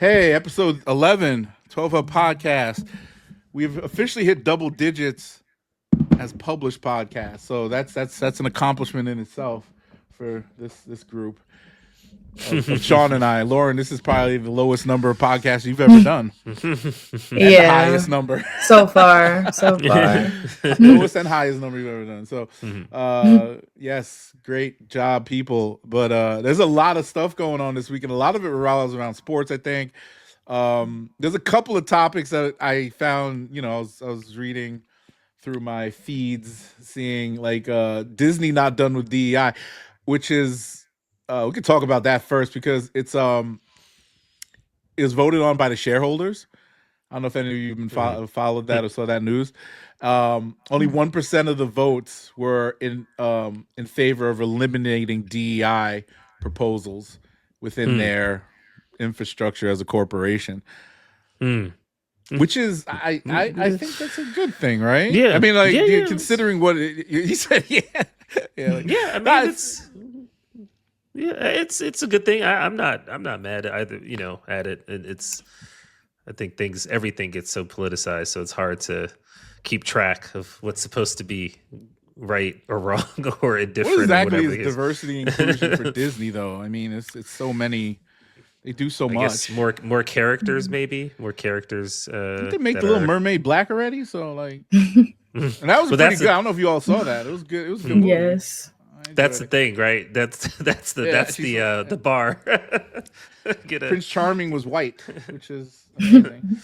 Hey, episode 11, 12 Up Podcast. We've officially hit double digits as published podcasts. So that's an accomplishment in itself for this group of Sean and I. Lauren, this is probably the lowest number of podcasts you've ever done. And the highest number. So far. Lowest and highest number you've ever done. So yes, great job, people. But there's a lot of stuff going on this week, and a lot of it revolves around sports, I think. There's a couple of topics that I found, I was reading through my feeds, seeing like Disney not done with DEI, which is we could talk about that first because it was voted on by the shareholders. I don't know if any of you even followed that or saw that news. Only 1% of the votes were in favor of eliminating DEI proposals within their infrastructure as a corporation. Which is, I think that's a good thing, right? Yeah. I mean, like, considering what you said, it's a good thing. I'm not mad either, at it. I think everything gets so politicized, so it's hard to keep track of what's supposed to be right or wrong or indifferent. What exactly or is diversity and inclusion for Disney, though? I mean, it's so many. They do so much. Guess more characters, maybe more characters. Did they make the Little Mermaid black already? So like, and that was pretty good. I don't know if you all saw that. It was good. It was a good. Yes. That's the thing, right? That's the bar. Prince Charming was white, which is amazing.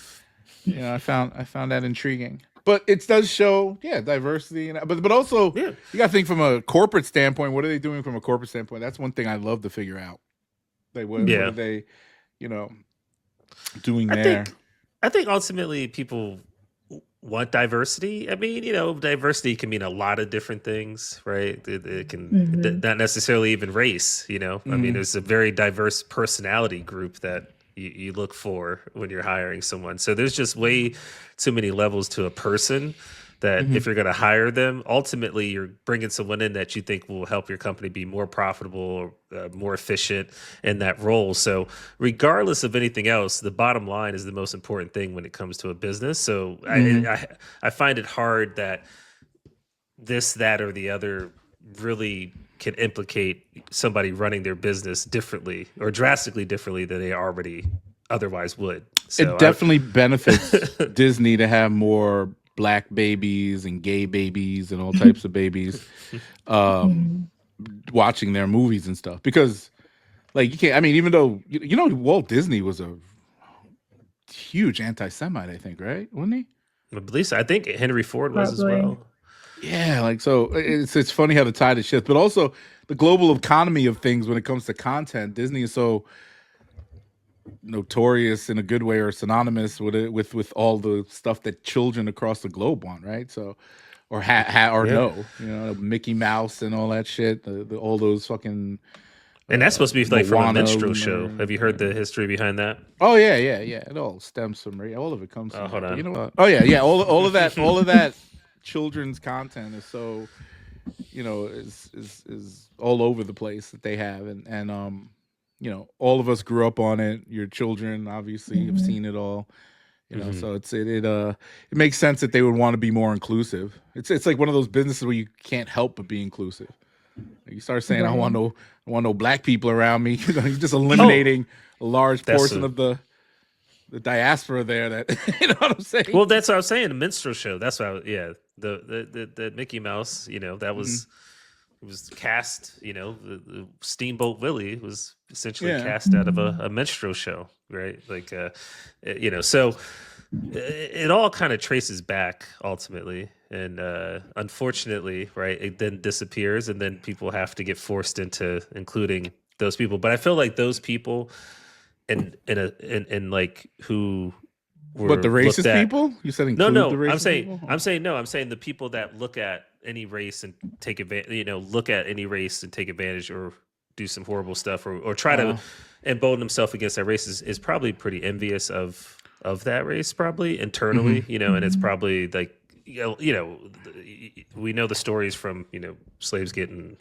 I found that intriguing. But it does show, diversity, but also you got to think from a corporate standpoint. What are they doing from a corporate standpoint? That's one thing I love to figure out. What are they, doing there? I think ultimately people want diversity. I mean, diversity can mean a lot of different things, right? It can not necessarily even race, I mean, there's a very diverse personality group that you look for when you're hiring someone. So there's just way too many levels to a person that if you're going to hire them, ultimately you're bringing someone in that you think will help your company be more profitable, more efficient in that role. So regardless of anything else, the bottom line is the most important thing when it comes to a business. So I find it hard that this, that, or the other really can implicate somebody running their business differently or drastically differently than they already otherwise would. So it definitely benefits Disney to have more black babies and gay babies and all types of babies watching their movies and stuff, because like you can't, I mean, even though Walt Disney was a huge anti-Semite, I think, right? Wasn't he? I believe so. I think Henry Ford was as well. Yeah, like, so it's funny how the tide has shifted, but also the global economy of things when it comes to content. Disney is so notorious in a good way, or synonymous with it, with all the stuff that children across the globe want, right? So, or no, Mickey Mouse and all that shit, all those fucking. And that's supposed to be like from a minstrel show. Or, Have you heard the history behind that? Oh yeah. It all stems from all of it comes from. Hold on. You know what? Oh yeah. All of that children's content is so, is all over the place that they have, and all of us grew up on it. Your children obviously have seen it all, so it makes sense that they would want to be more inclusive. It's like one of those businesses where you can't help but be inclusive. You start saying, I want no black people around me. You're just eliminating a large portion of the diaspora there. That you know what I'm saying? Well, that's what I was saying. The minstrel show. That's what the Mickey Mouse. That was. It was cast, the Steamboat Willie was essentially cast out of a minstrel show, right? Like, so it all kind of traces back ultimately. And unfortunately, right, it then disappears, and then people have to get forced into including those people. But I feel like those people and like who were the racist people? You said include the racist people? I'm saying the people that look at any race and take advantage, look at any race and take advantage or do some horrible stuff or try to embolden himself against that race is probably pretty envious of that race, probably internally, and it's probably like, we know the stories from slaves getting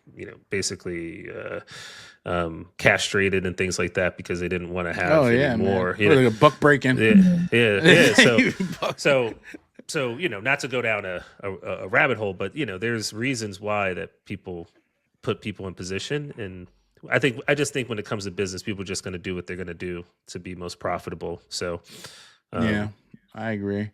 basically castrated and things like that because they didn't want to have any more. Like a buck breaking. Yeah. So not to go down a rabbit hole, but there's reasons why that people put people in position, and I just think when it comes to business, people are just going to do what they're going to do to be most profitable. So yeah, I agree.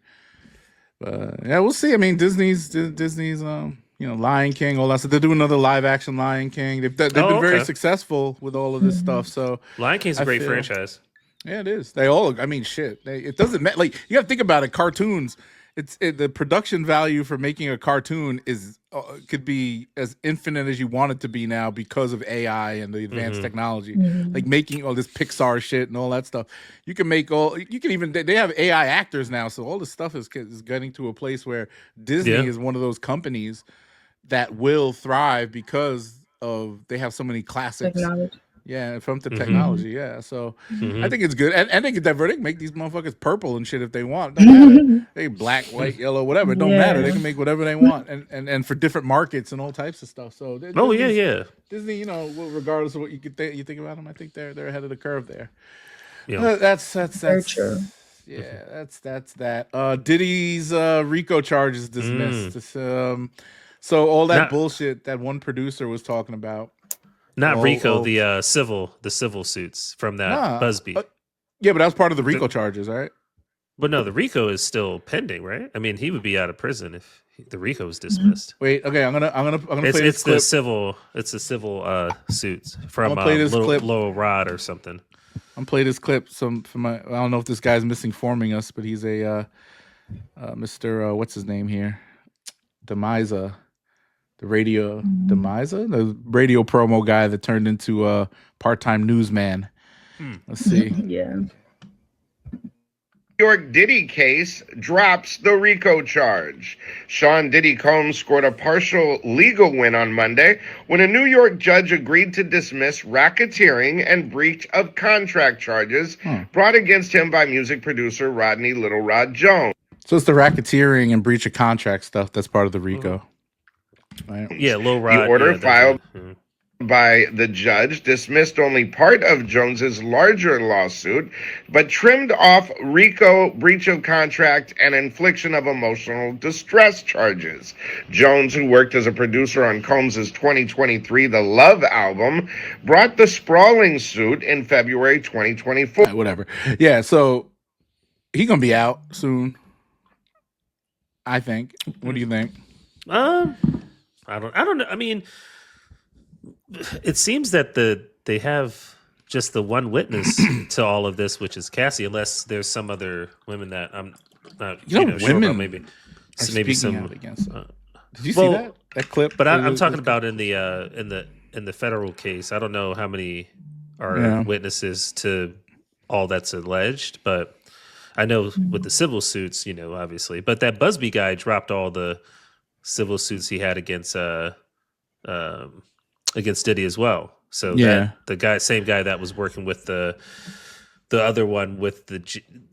But yeah, we'll see. I mean, Disney's Lion King, all that stuff. They're doing another live action Lion King. They've been very successful with all of this stuff. So Lion King's a great franchise. Yeah, it is. They all. I mean, shit. It doesn't matter. Like, you got to think about it. Cartoons. The production value for making a cartoon could be as infinite as you want it to be now because of AI and the advanced technology. Like making all this Pixar shit and all that stuff. You can make you can even, they have AI actors now. So all this stuff is getting to a place where Disney is one of those companies that will thrive because they have so many classics. Technology. Yeah, from the technology, yeah. So I think it's good, and they can divert. They can make these motherfuckers purple and shit if they want. Don't matter. They black, white, yellow, whatever. It don't matter. They can make whatever they want, and for different markets and all types of stuff. So Disney, regardless of what you think about them, I think they're ahead of the curve there. Yeah, that's very true. Yeah, that's that. Diddy's RICO charges dismissed. So all that bullshit that one producer was talking about. Not RICO, the civil suits from that Busby. Yeah, but that was part of the RICO charges, right? But no, the RICO is still pending, right? I mean, he would be out of prison if the RICO was dismissed. Wait, okay, I'm gonna play this clip. It's the civil suits from Lowell Rod or something. I'm play this clip. I don't know if this guy's misinforming us, but he's a Mr. What's his name here? Demisa. The radio promo guy that turned into a part-time newsman. Let's see. Yeah. New York Diddy case drops the RICO charge. Sean Diddy Combs scored a partial legal win on Monday when a New York judge agreed to dismiss racketeering and breach of contract charges brought against him by music producer Rodney Little Rod Jones. So it's the racketeering and breach of contract stuff that's part of the RICO. Right. Yeah, Lil Rod. The order filed by the judge dismissed only part of Jones's larger lawsuit, but trimmed off RICO, breach of contract, and infliction of emotional distress charges. Jones, who worked as a producer on Combs's 2023 The Love album, brought the sprawling suit in February 2024. Whatever. Yeah, so he's gonna be out soon, I think. What do you think? I don't know. I mean, it seems that they have just the one witness to all of this, which is Cassie, unless there's some other women that I'm not sure about. Maybe some against. Did you see that clip? But I'm talking about in the federal case. I don't know how many are witnesses to all that's alleged, but I know with the civil suits, obviously. But that Busby guy dropped all the civil suits he had against Diddy as well. So that same guy that was working with the other one with the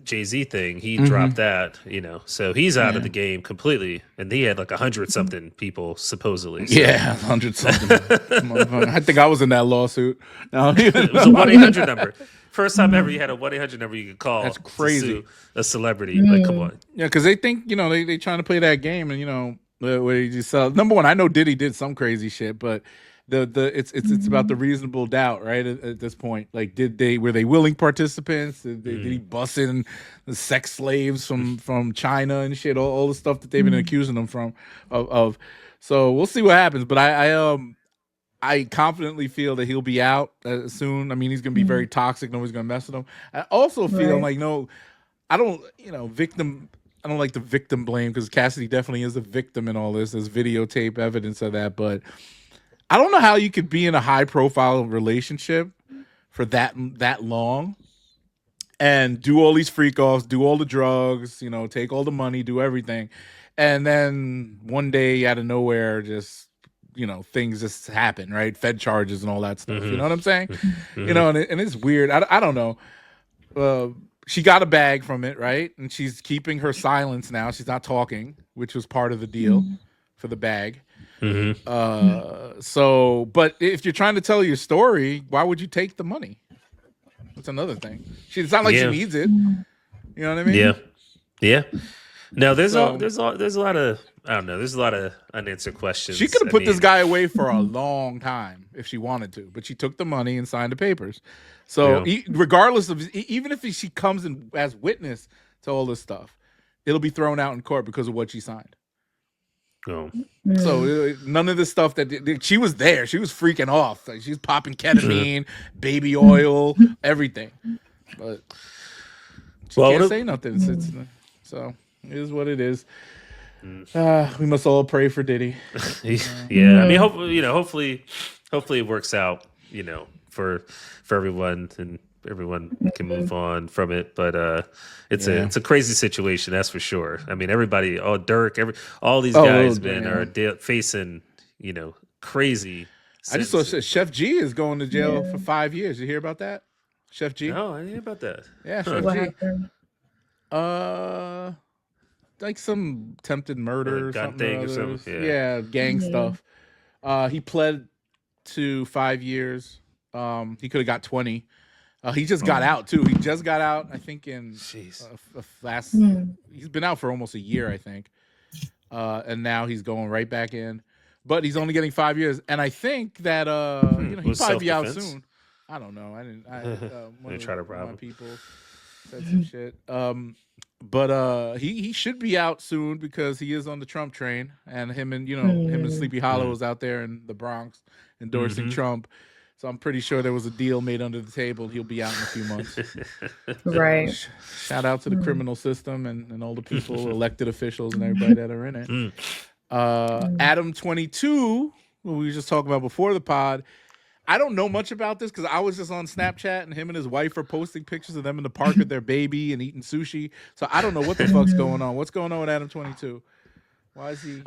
Jay-Z thing, he dropped that, So he's out of the game completely, and he had like 100-something people supposedly. So. Yeah, 100-something. I think I was in that lawsuit. No, it was a 1-800 number. First time ever you had a 1-800 number you could call. That's crazy. To sue a celebrity. Like, come on. Yeah, because they think they trying to play that game, and where you just number one, I know Diddy did some crazy shit, but it's about the reasonable doubt, right? At this point, like, were they willing participants? Did he bust in the sex slaves from China and shit? All the stuff that they've been accusing them of. So we'll see what happens. But I confidently feel that he'll be out soon. I mean, he's gonna be very toxic. Nobody's gonna mess with him. I also feel like I don't I don't like the victim blame, because Cassidy definitely is a victim in all this. There's videotape evidence of that, but I don't know how you could be in a high profile relationship for that long and do all these freak offs, do all the drugs, take all the money, do everything, and then one day out of nowhere, just things just happen, right? Fed charges and all that stuff. You know what I'm saying? And it's weird. I don't know. She got a bag from it, right? And she's keeping her silence now. She's not talking, which was part of the deal for the bag. Mm-hmm. So, but if you're trying to tell your story, why would you take the money? That's another thing. It's not like she needs it. You know what I mean? Yeah. No, there's a lot of I don't know. There's a lot of unanswered questions. She could have put this guy away for a long time if she wanted to, but she took the money and signed the papers. So regardless of, even if she comes in as witness to all this stuff, it'll be thrown out in court because of what she signed. Oh. So none of this stuff that she was there. She was freaking off. Like, she was popping ketamine, baby oil, everything. But she can't say nothing. So it is what it is. We must all pray for Diddy. Yeah, I mean, hopefully it works out. For everyone, and everyone can move on from it. But it's a crazy situation, that's for sure. I mean, everybody, Dirk, all these guys, man, are facing crazy. I just saw Chef G is going to jail for 5 years. You hear about that? Chef G? No, I didn't hear about that. Yeah, Chef G. Like some attempted murder or something. Yeah, gang stuff. He pled to 5 years. He could have got 20. He just got out too. He just got out, I think, in last. He's been out for almost a year, I think, and now he's going right back in. But he's only getting 5 years, and I think that he'll probably be out soon. I don't know. I didn't try to rob him. People said some shit. But he should be out soon because he is on the Trump train, and him and Sleepy Hollow was out there in the Bronx endorsing Trump. So I'm pretty sure there was a deal made under the table. He'll be out in a few months. Right. Shout out to the criminal system and all the people, elected officials, and everybody that are in it. Adam 22, who we were just talking about before the pod. I don't know much about this because I was just on Snapchat and him and his wife are posting pictures of them in the park with their baby and eating sushi. So I don't know what the fuck's going on. What's going on with Adam 22? Why is he?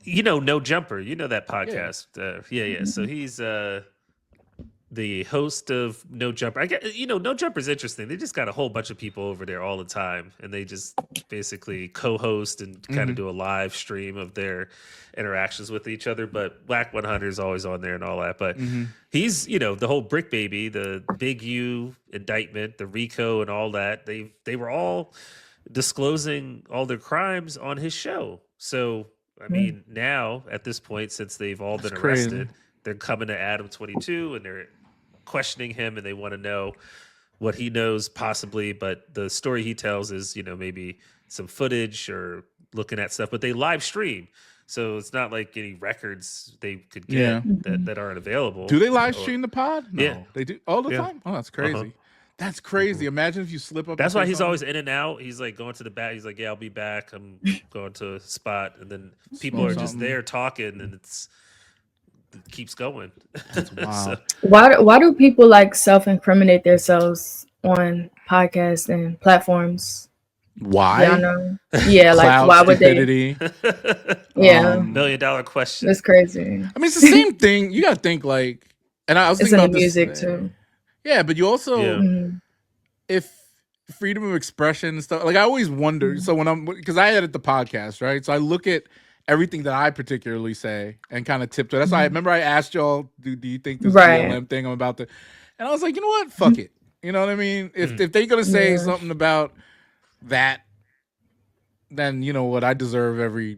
No Jumper. You know that podcast. Yeah. So he's the host of No Jumper. I get, No Jumper's interesting. They just got a whole bunch of people over there all the time, and they just basically co-host and kind of do a live stream of their interactions with each other. But Wack 100 is always on there and all that. But he's, the whole Brick Baby, the Big U indictment, the RICO and all that. They were all disclosing all their crimes on his show. So I mean, now at this point, since they've all been arrested, they're coming to Adam 22 and they're questioning him, and they want to know what he knows possibly. But the story he tells is, maybe some footage or looking at stuff, but they live stream. So it's not like any records they could get that aren't available. Do they live stream the pod? No, yeah. They do all the time? Oh, that's crazy. That's crazy. Imagine if you slip up. That's why he's always in and out. He's like going to the back. He's like, I'll be back. I'm going to a spot. And then people are just there talking, and it keeps going. That's wild. Why do people like self-incriminate themselves on podcasts and platforms? Why? I don't know. Yeah, like why would stupidity. Yeah. $1 million question. It's crazy. I mean, it's the same thing. You got to think like, and I was thinking about music this, too. Yeah, but you also, if freedom of expression and stuff, like I always wonder. So because I edit the podcast, right? So I look at everything that I particularly say and kind of tiptoe. That's why I remember I asked y'all, do you think this BLM thing I'm about to, and I was like, you know what? Fuck it. You know what I mean? If they're going to say something about that, then you know what? I deserve every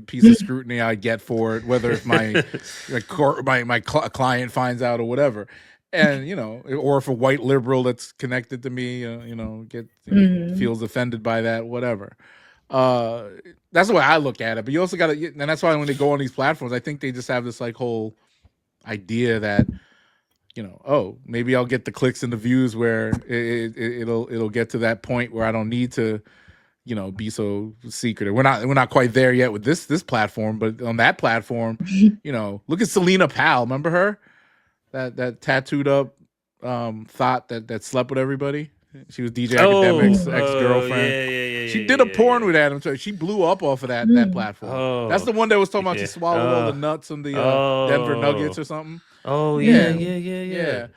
piece of scrutiny I get for it, whether if my client finds out or whatever. And or if a white liberal that's connected to me, feels offended by that, whatever. That's the way I look at it. But you also got to, and that's why when they go on these platforms, I think they just have this like whole idea that, maybe I'll get the clicks and the views where it'll get to that point where I don't need to, be so secretive. We're not quite there yet with this platform, but on that platform, look at Selena Powell. Remember her? That tattooed up thought that slept with everybody. She was DJ Academic's ex-girlfriend. Yeah. She did a porn with Adam. So she blew up off of that platform. Oh. That's the one that was talking about she swallowed all the nuts on the Denver Nuggets or something. Oh yeah.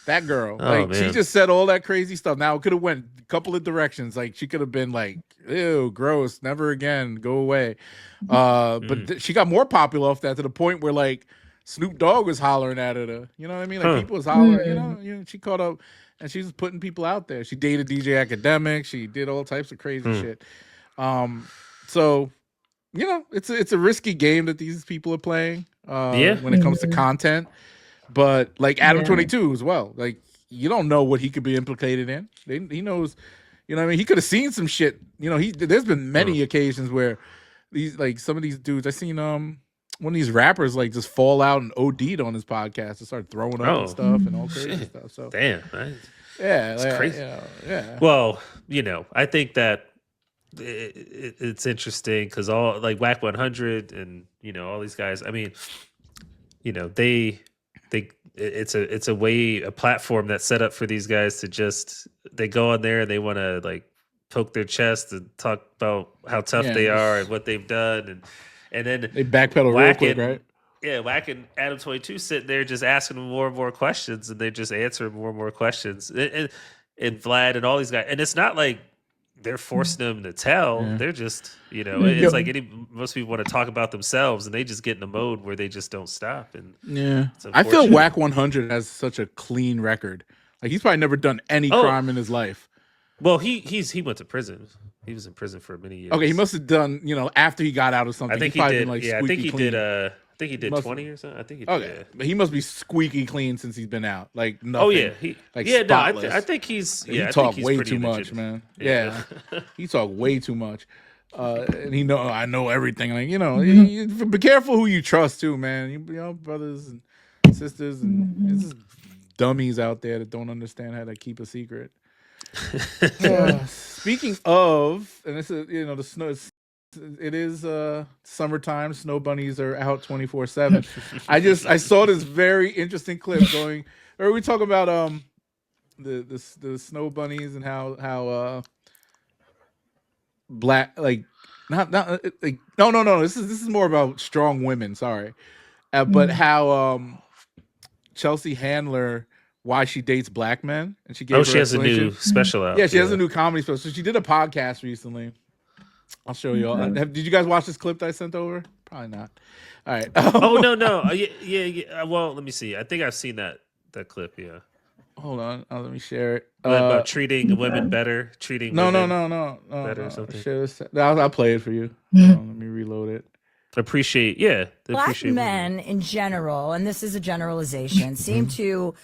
That girl, Oh, like, she man. just said all that crazy stuff. Now, it could have went a couple of directions. Like, she could have been like, ew, gross, never again, go away. But she got more popular off that, to the point where, like, Snoop Dogg was hollering at her. You know what I mean? Like, people was hollering, you know, she caught up, and she was putting people out there. She dated DJ Academic. She did all types of crazy shit. So, you know, it's a risky game that these people are playing when it comes to content. But like Adam 22 as well. Like, you don't know what he could be implicated in. He knows, you know what I mean? He could have seen some shit. You know, there's been many occasions where some of these dudes, I seen one of these rappers like just fall out and OD'd on his podcast and start throwing up and stuff and all crazy stuff. So damn, it's crazy. Yeah. Well, you know, I think that it's interesting because all like Wack 100 and, you know, all these guys, I mean, you know, it's a platform that's set up for these guys to just, they go on there and they want to like poke their chest and talk about how tough they are and what they've done, and then they backpedal real quick, right? Yeah, Wack and Adam 22 sitting there just asking them more and more questions, and they just answer more and more questions. And Vlad and all these guys, and it's not like they're forcing them to tell. They're just, you know, it's like most people want to talk about themselves, and they just get in a mode where they just don't stop. And I feel Wack 100 has such a clean record. Like, he's probably never done any crime in his life. Well, he went to prison. He was in prison for many years. Okay, he must have done, you know, after he got out of something. I think he did. I think he did. I think he did 20 or something. I think he did. Okay, but he must be squeaky clean since he's been out. Like, nothing. Oh yeah, spotless. I think he's. He talk way too much, man. Yeah, he talk way too much. And I know everything. Like, you know, be careful who you trust too, man. You know, brothers and sisters, and there's just dummies out there that don't understand how to keep a secret. Speaking of, and this is, you know, the snow. It is summertime. Snow bunnies are out 24/7. I saw this very interesting clip going. Or we talk about the snow bunnies and how black, like, not like, no. This is more about strong women. Sorry, but how Chelsea Handler, why she dates black men, and she gave she has a new special out. Yeah, she has a new comedy special. So she did a podcast recently. I'll show you all. Did you guys watch this clip that I sent over? Probably not. All right. Oh no. Yeah. Well, let me see. I think I've seen that clip. Yeah. Hold on. Let me share it. About treating women better. Treating no, better or something. I'll play it for you. Let me reload it. Appreciate. Black men in general, and this is a generalization, seem to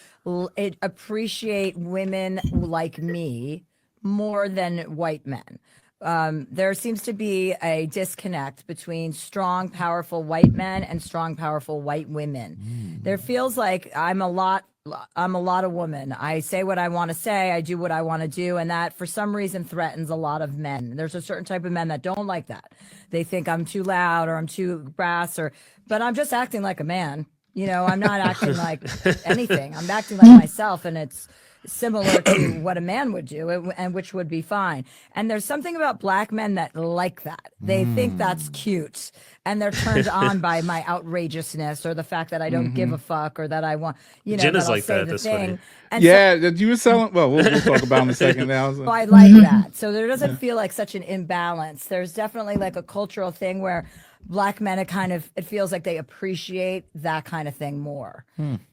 appreciate women like me more than white men. There seems to be a disconnect between strong, powerful white men and strong, powerful white women. There feels like I'm a lot of woman. I say what I want to say. I do what I want to do. And that for some reason threatens a lot of men. There's a certain type of men that don't like that. They think I'm too loud or I'm too brass, but I'm just acting like a man. You know, I'm not acting like anything. I'm acting like myself, and it's similar to what a man would do, and which would be fine. And there's something about black men that like that. They think that's cute, and they're turned on by my outrageousness or the fact that I don't give a fuck, or that I want, you know, Jenna's that I'll like say that. the That's thing. funny. And that you were selling. Well, we'll talk about it in a second now. so I like that. So there doesn't feel like such an imbalance. There's definitely like a cultural thing where black men, it feels like they appreciate that kind of thing more.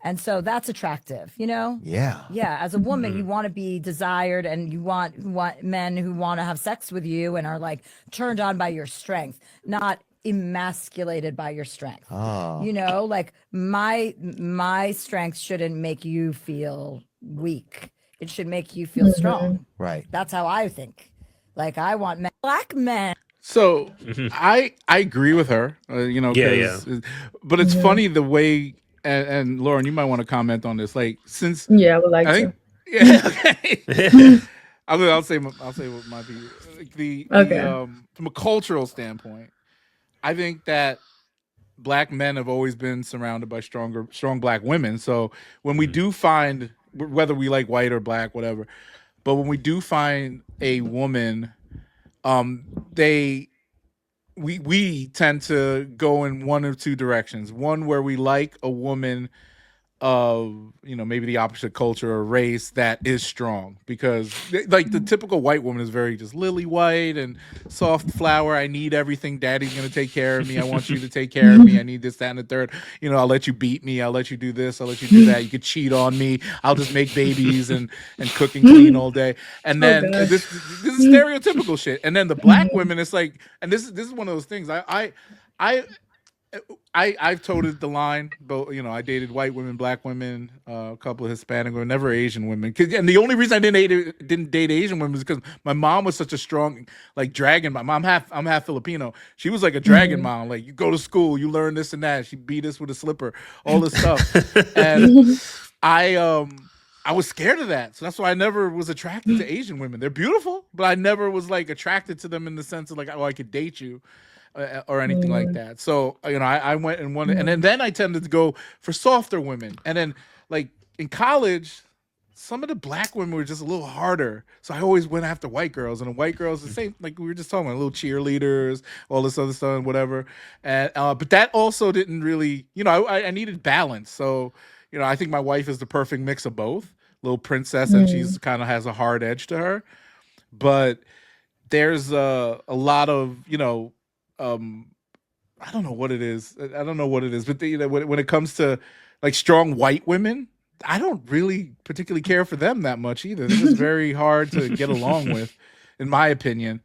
And so that's attractive, you know? Yeah. Yeah. As a woman, you want to be desired, and you want men who want to have sex with you and are like turned on by your strength, not emasculated by your strength. You know, like my strength shouldn't make you feel weak. It should make you feel strong. Right. That's how I think. Like, I want black men. So I agree with her, you know, but it's funny the way, and Lauren, you might want to comment on this. Like, since I would like to. Okay. I'll say what might be from a cultural standpoint. I think that black men have always been surrounded by strong black women. So when we do find, whether we like white or black, whatever, but when we do find a woman, we tend to go in one of two directions. One where we like a woman of, you know, maybe the opposite culture or race that is strong, because like the typical white woman is very just lily white and soft flower. I need everything. Daddy's gonna take care of me. I want you to take care of me. I need this, that, and the third. You know, I'll let you beat me. I'll let you do this. I'll let you do that. You could cheat on me. I'll just make babies and cook and clean all day. And then gosh. this is stereotypical shit. And then the black women, it's like, and this is one of those things. I've toted the line, but you know, I dated white women, black women, a couple of Hispanic women, never Asian women. And the only reason I didn't date Asian women was because my mom was such a strong, like, dragon mom. I'm half Filipino. She was like a dragon mom. Like, you go to school, you learn this and that. She beat us with a slipper, all this stuff. And I was scared of that, so that's why I never was attracted to Asian women. They're beautiful, but I never was like attracted to them in the sense of like, oh, I could date you. Or anything like that. So, you know, I went and wanted, and then I tended to go for softer women. And then, like, in college, some of the black women were just a little harder. So I always went after white girls, and the white girls, the same, like we were just talking about, little cheerleaders, all this other stuff and whatever. And but that also didn't really, you know, I needed balance. So, you know, I think my wife is the perfect mix of both. Little princess, and she's kind of has a hard edge to her. But there's a lot of, you know, I don't know what it is. I don't know what it is, but you know, when it comes to like strong white women, I don't really particularly care for them that much either. They're just very hard to get along with, in my opinion.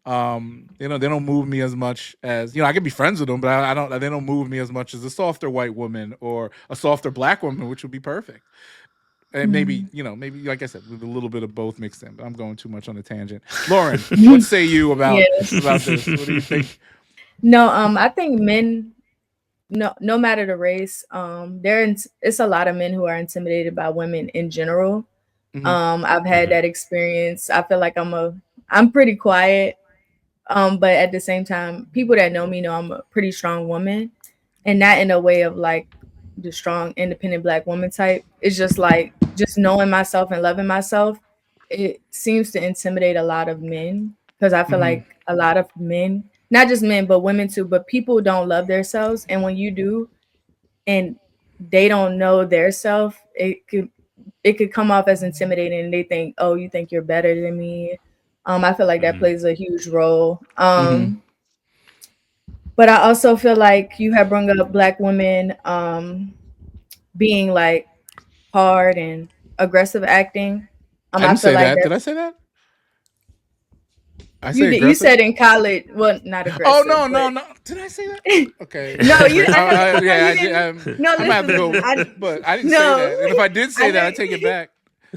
You know, they don't move me as much as, you know, I can be friends with them, but I don't. They don't move me as much as a softer white woman or a softer black woman, which would be perfect. And maybe, you know, maybe like I said, with a little bit of both mixed in. But I'm going too much on a tangent. Lauren, what say you about this? What do you think? No, I think men, no matter the race, it's a lot of men who are intimidated by women in general. I've had that experience. I feel like I'm pretty quiet, but at the same time, people that know me know I'm a pretty strong woman, and not in a way of like the strong, independent black woman type. It's just like just knowing myself and loving myself. It seems to intimidate a lot of men, because I feel like a lot of men, not just men, but women too, but people don't love themselves. And when you do, and they don't know their self, it could come off as intimidating, and they think, oh, you think you're better than me. I feel like that plays a huge role. But I also feel like you have brought up black women being like hard and aggressive acting. I didn't say that. Did I say that? You said in college, well, not aggressive. Oh no! Did I say that? Okay. No, you. No, I'm have to go. But I didn't say that. And if I did say that, I take it back.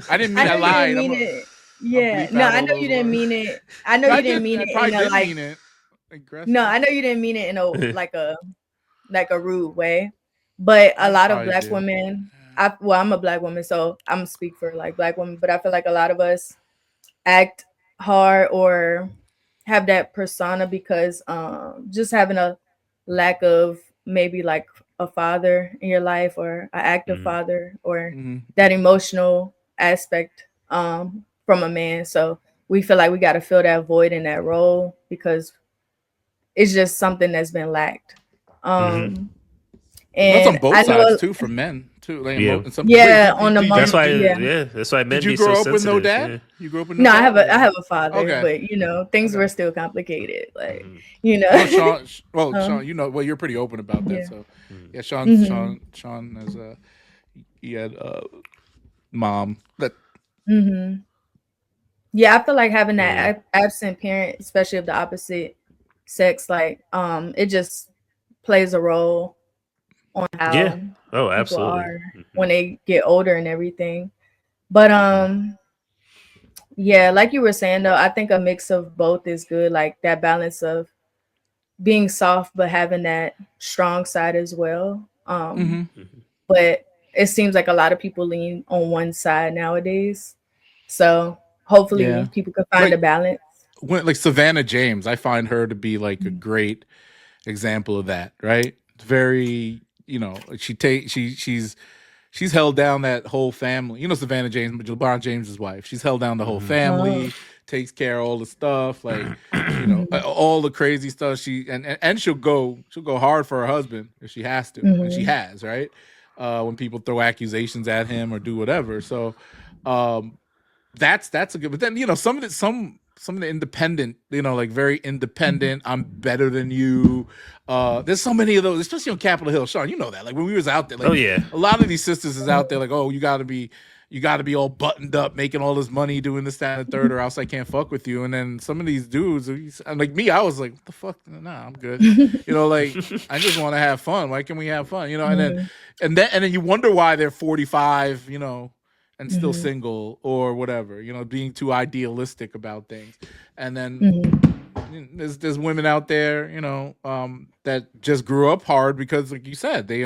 I didn't mean. I lied. I know you didn't mean it. I know you didn't mean it in a like. No, I know you didn't mean it in a like a rude way. But a lot of black women. I'm a black woman, so I'm speak for like black women. But I feel like a lot of us act hard or have that persona because just having a lack of maybe like a father in your life or an active father or that emotional aspect from a man. So we feel like we got to fill that void in that role because it's just something that's been lacked. And that's on both sides too, for men too. Like, on the that's why that's why men. Did you grow up with no dad? Yeah. You grew up with no dad? I have a father, but you know things were still complicated. Like you know, Sean, you know, well, you're pretty open about that. So Sean has he had mom that. Yeah, I feel like having that absent parent, especially of the opposite sex, like it just plays a role on how people are when they get older and everything. But like you were saying though, I think a mix of both is good, like that balance of being soft but having that strong side as well. But it seems like a lot of people lean on one side nowadays, so hopefully people can find a balance. Like Savannah James, I find her to be like a great example of that, right? Very, you know, she's held down that whole family. You know, Savannah James, LeBron James's wife. She's held down the whole family, takes care of all the stuff, like you know, all the crazy stuff. And she'll go hard for her husband if she has to, and she has, right? when people throw accusations at him or do whatever. So that's a good. But then some of the independent, like very independent. I'm better than you. There's so many of those, especially on Capitol Hill. Sean, you know that. Like when we was out there, like a lot of these sisters is out there. Like, oh, you got to be all buttoned up, making all this money, doing this, that, and the third, or else I can't fuck with you. And then some of these dudes, like me, I was like, what the fuck? Nah, I'm good. Like I just want to have fun. Why can't we have fun? And then you wonder why they're 45, and still single or whatever, being too idealistic about things. And then there's women out there, that just grew up hard because, like you said, they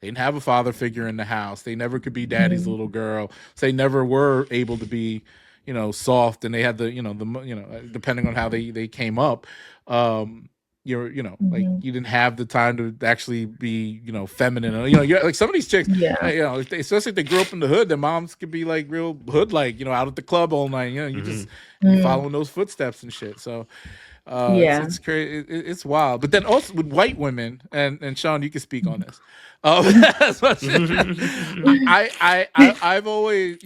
didn't have a father figure in the house. They never could be daddy's little girl. So they never were able to be, soft, and they had depending on how they came up, like you didn't have the time to actually be, feminine. You're like some of these chicks, especially if they grew up in the hood, their moms could be like real hood, like, out at the club all night. You just following those footsteps and shit. So it's crazy. It's wild. But then also with white women, and Sean, you can speak on this. I've always,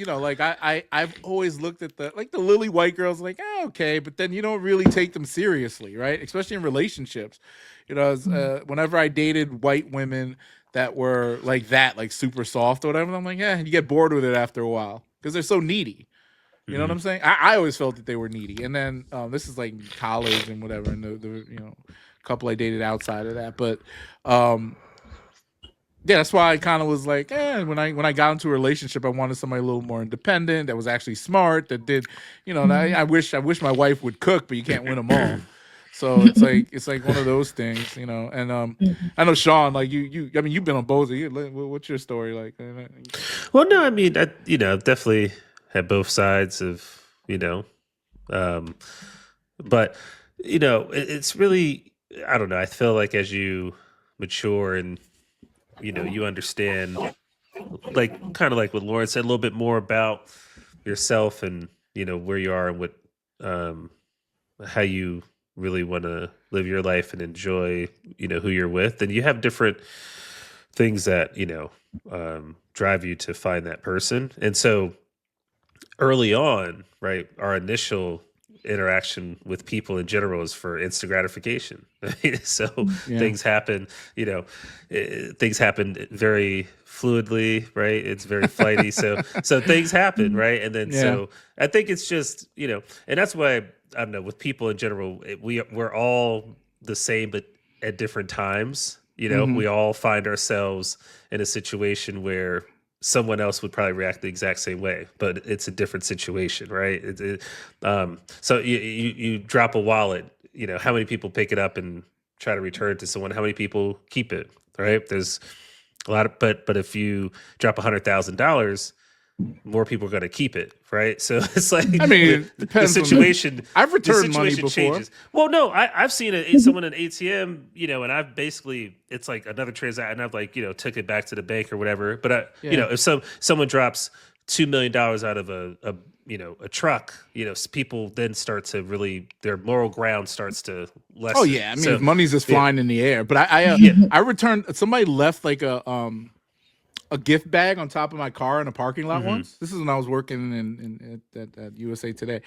I've always looked at the lily white girls like, okay, but then you don't really take them seriously, right? Especially in relationships. Whenever I dated white women that were like that, like super soft or whatever, I'm like, you get bored with it after a while because they're so needy. You know what I'm saying? I always felt that they were needy. And then this is like college and whatever, and the couple I dated outside of that. But that's why I kind of was like, when I got into a relationship, I wanted somebody a little more independent, that was actually smart, that did, I wish my wife would cook, but you can't win them all. So it's like one of those things, and I know Sean, like you I mean, you've been on both. What's your story like? Well, no, I mean, definitely had both sides of, but it's really, I don't know. I feel like as you mature and you understand, like kind of like what Lauren said, a little bit more about yourself and where you are and what how you really want to live your life and enjoy who you're with, and you have different things that drive you to find that person. And so early on, right, our initial interaction with people in general is for instant gratification. So things happen, things happen very fluidly, right? It's very flighty. So things happen, right? And then so I think it's just, and that's why I don't know, with people in general, we're all the same, but at different times. We all find ourselves in a situation where someone else would probably react the exact same way, but it's a different situation, right? So you drop a wallet, how many people pick it up and try to return it to someone? How many people keep it, right? There's a lot of, but if you drop $100,000, more people are going to keep it, right? So it's like, I mean, the situation. I've returned money before. Changes. Well, no, I've seen someone in ATM, and I've basically, it's like another transaction. And I've like, took it back to the bank or whatever. But if someone drops $2 million out of a truck, people then start to really, their moral ground starts to lessen. Oh yeah, I mean, if money's just flying in the air. But I returned. Somebody left like a gift bag on top of my car in a parking lot once. This is when I was working at USA Today,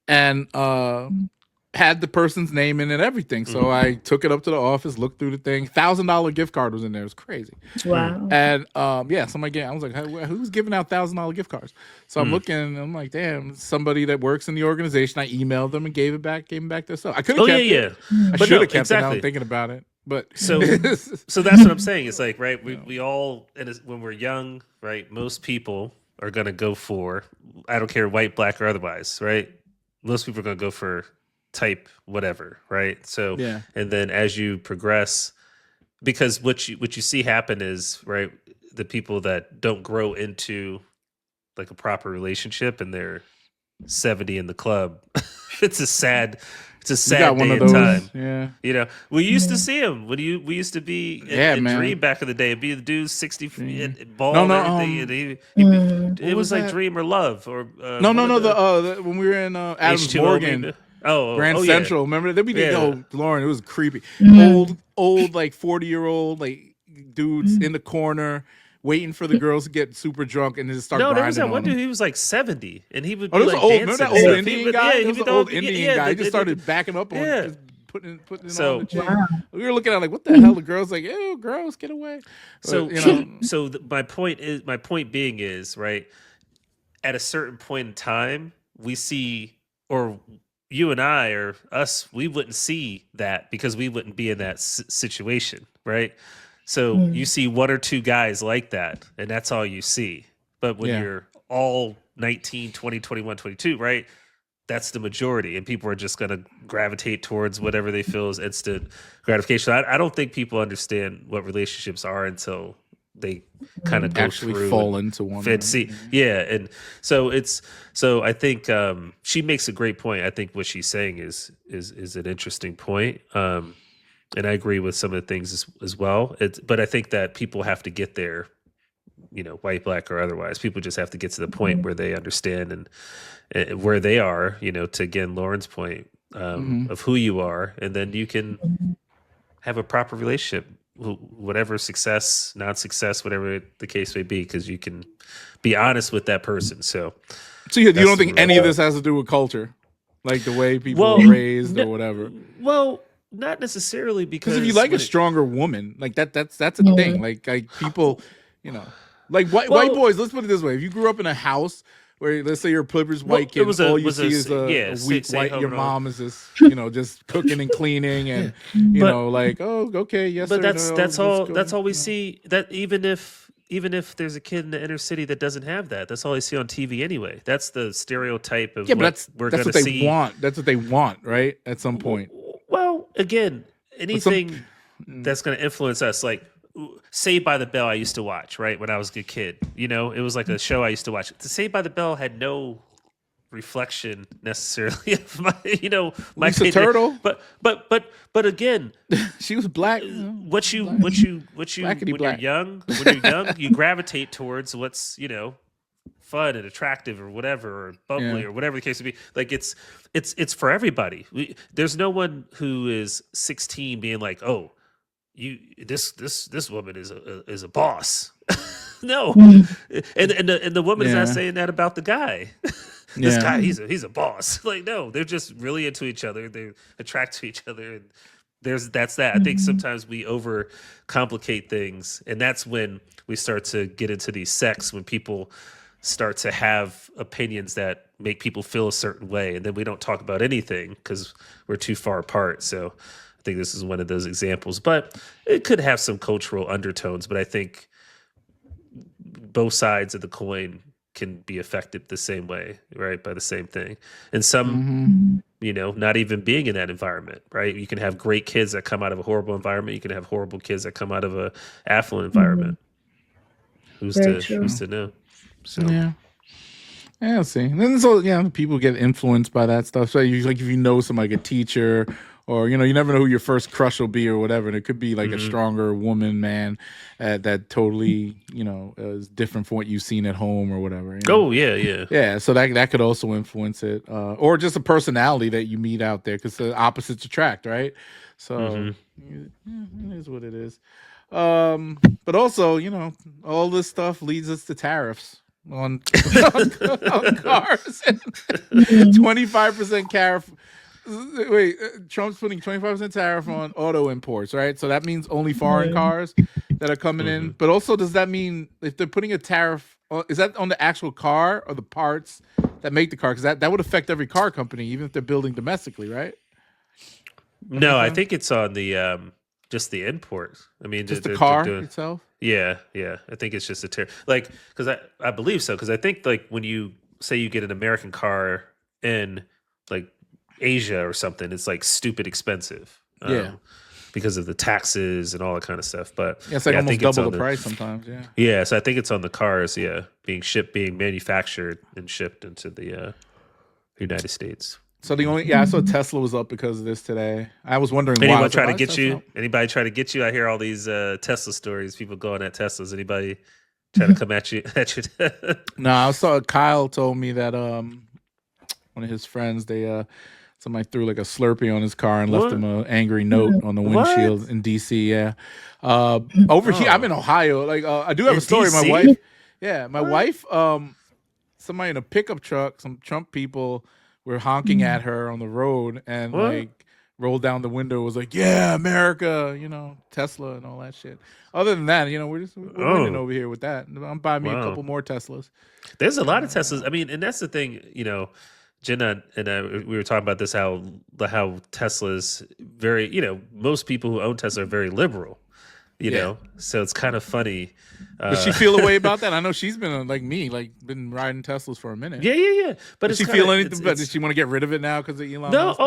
and had the person's name in it and everything. So I took it up to the office, looked through the thing. $1,000 gift card was in there. It was crazy. Wow. And somebody I was like, who's giving out $1,000 gift cards? So I'm looking, and I'm like, damn, somebody that works in the organization. I emailed them and gave them back their stuff. I could have kept it. I should have kept it. Now I'm thinking about it. But so that's what I'm saying. It's like, right, we all, when we're young, right, most people are going to go for, I don't care, white, black, or otherwise, right? Most people are going to go for type whatever, right? So, and then as you progress, because what you see happen is, right, the people that don't grow into like a proper relationship and they're 70 in the club, it's a sad day in time. Yeah. We used to see him when we used to be in Dream back in the day. It'd be the dude 60 ball and everything. It was like Dream or Love or when we were in Adams Morgan. Maybe. Grand Central. Remember that? Lauren, it was creepy. Old like 40-year-old like dudes in the corner waiting for the girls to get super drunk and just start No, there grinding was that on one them. dude. He was like 70, and he would Oh, be there's like old. dancing. Remember that and old stuff. He Indian would- guy? Yeah, There he was would an old all- Indian yeah, guy. He the- just started backing up on, Yeah. just putting it So- on the chick. Wow. We were looking at it like, what the hell? The girls like, ew, gross, get away. So, But, you know, my point being is, right, at a certain point in time, we see, or you and I or us, we wouldn't see that because we wouldn't be in that situation, right? So you see one or two guys like that, and that's all you see. But when Yeah. you're all 19, 20, 21, 22, right? That's the majority, and people are just going to gravitate towards whatever they feel is instant gratification. I don't think people understand what relationships are until they kind of go actually through fall and into one. fit. See, yeah, and so I think she makes a great point. I think what she's saying is an interesting point, and I agree with some of the things as well. But I think that people have to get there, you know, white, black, or otherwise. People just have to get to the point where they understand and where they are, you know, to again Lauren's point of who you are, and then you can have a proper relationship, whatever success, non-success, whatever the case may be, because you can be honest with that person. So you that's don't think the any real- of this has to do with culture, like the way people Well, are raised or no- whatever? Well, not necessarily, because Because if you like a when it- stronger woman, like that's a thing. Like people, you know, like white Well- boys. Let's put it this way: if you grew up in a house where, let's say, you're a privileged Well, white it kid, was all a- you was see a- is a yeah, weak stay white. home Your and all. mom is just, you know, just cooking and cleaning, and you But- know, like, oh, okay, yes, but sir, that's no, that's let's all go, that's all we you know. see. That even if there's a kid in the inner city that doesn't have that, that's all I see on TV anyway. That's the stereotype of Yeah, but what we're that's going what to they see. want. That's what they want, right? At some point. Well, again, some- anything that's going to influence us, like Saved by the Bell, I used to watch, right, when I was a kid. You know, it was like a show I used to watch. Saved by the Bell had no reflection necessarily of my, you know, my Lisa kid. Turtle? But again, She was black. what you Blackity when black. you're young, you gravitate towards what's, you know, fun and attractive or whatever, or bubbly Yeah. or whatever the case may be. Like it's for everybody. There's no one who is 16 being like, oh, this woman is a boss. No, and the woman is Yeah. not saying that about the guy. This Yeah. guy, he's a boss. Like, no, they're just really into each other. They're attracted to each other, and that's that. I think sometimes we overcomplicate things, and that's when we start to get into these sects, when people start to have opinions that make people feel a certain way, and then we don't talk about anything because we're too far apart. So I think this is one of those examples, but it could have some cultural undertones. But I think both sides of the coin can be affected the same way, right? By the same thing. And some, you know, not even being in that environment, right? You can have great kids that come out of a horrible environment. You can have horrible kids that come out of a affluent environment. Who's Very true. to know? So Yeah. Yeah, see. And then so people get influenced by that stuff. So you, like, if you know somebody, like a teacher, or you know, you never know who your first crush will be or whatever. And it could be like a stronger woman, man, that totally, you know, is different from what you've seen at home or whatever. You know? Oh yeah. Yeah, so that could also influence it, or just a personality that you meet out there, because the opposites attract, right? So it is what it is. But also, you know, all this stuff leads us to tariffs on cars. 25% tariff. Wait, Trump's putting 25% tariff on auto imports, right? So that means only foreign cars that are coming in. But also, does that mean if they're putting a tariff, is that on the actual car or the parts that make the car? Because that would affect every car company, even if they're building domestically, right? No, I think it's on the just the import. I mean, Just the they're car doing- itself? Yeah. I think it's just a tariff. Like, because I believe so. Because I think, like, when you say you get an American car in like Asia or something, it's like stupid expensive. Yeah. Because of the taxes and all that kind of stuff. But Yeah, it's like I almost think it's double on the price sometimes, yeah. Yeah, so I think it's on the cars, being manufactured and shipped into the United States. So I saw Tesla was up because of this today. I was wondering why. I Anyone was try like, to why is get Tesla you? up? Anybody try to get you? I hear all these Tesla stories. People going at Teslas. Anybody try to come at you? No, I saw Kyle told me that one of his friends, they Somebody threw like a Slurpee on his car and left him an angry note on the windshield in DC. Yeah. Over here, I'm in Ohio. Like, I do have a story. DC? My wife, somebody in a pickup truck, some Trump people were honking at her on the road and like rolled down the window, was like, yeah, America, you know, Tesla and all that shit. Other than that, you know, we're winning over here with that. I'm buying me a couple more Teslas. There's a lot of Teslas. I mean, and that's the thing, you know, Jenna and I, we were talking about this, how Tesla's very, you know, most people who own Tesla are very liberal, you know, so it's kind of funny. Does she feel a way about that? I know she's been like me, like been riding Teslas for a minute. Yeah. But does she feel anything? But does she want to get rid of it now because of Elon Musk?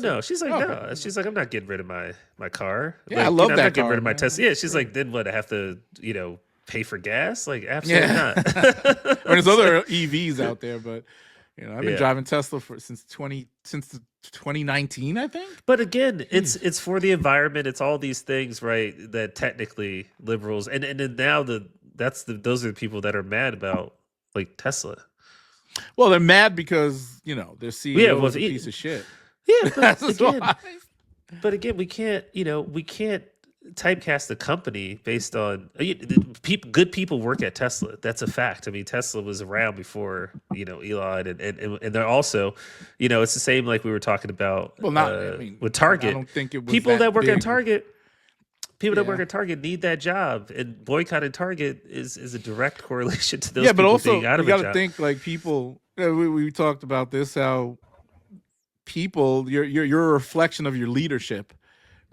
No. She's like, no. She's like, I'm not getting rid of my car. Yeah, like, I love I'm that not getting car, rid of my man. Tesla. Yeah, she's like, then what? I have to, you know, pay for gas? Like, absolutely not. I mean, there's other EVs out there, but you know, I've been driving Tesla since 2019, I think. But again, it's for the environment. It's all these things, right? That technically liberals and then now those are the people that are mad about like Tesla. Well, they're mad because you know their CEO is a piece of shit. Yeah, but again, we can't typecast the company based on good people work at Tesla. That's a fact. I mean, Tesla was around before, you know, Elon and they're also, you know, it's the same like we were talking about with Target. I don't think it was people that work big. at Target. People that work at Target need that job, and boycotting Target is a direct correlation to those. Yeah, but people also being out of you a got to job. think like people. We talked about this, how people you're a reflection of your leadership.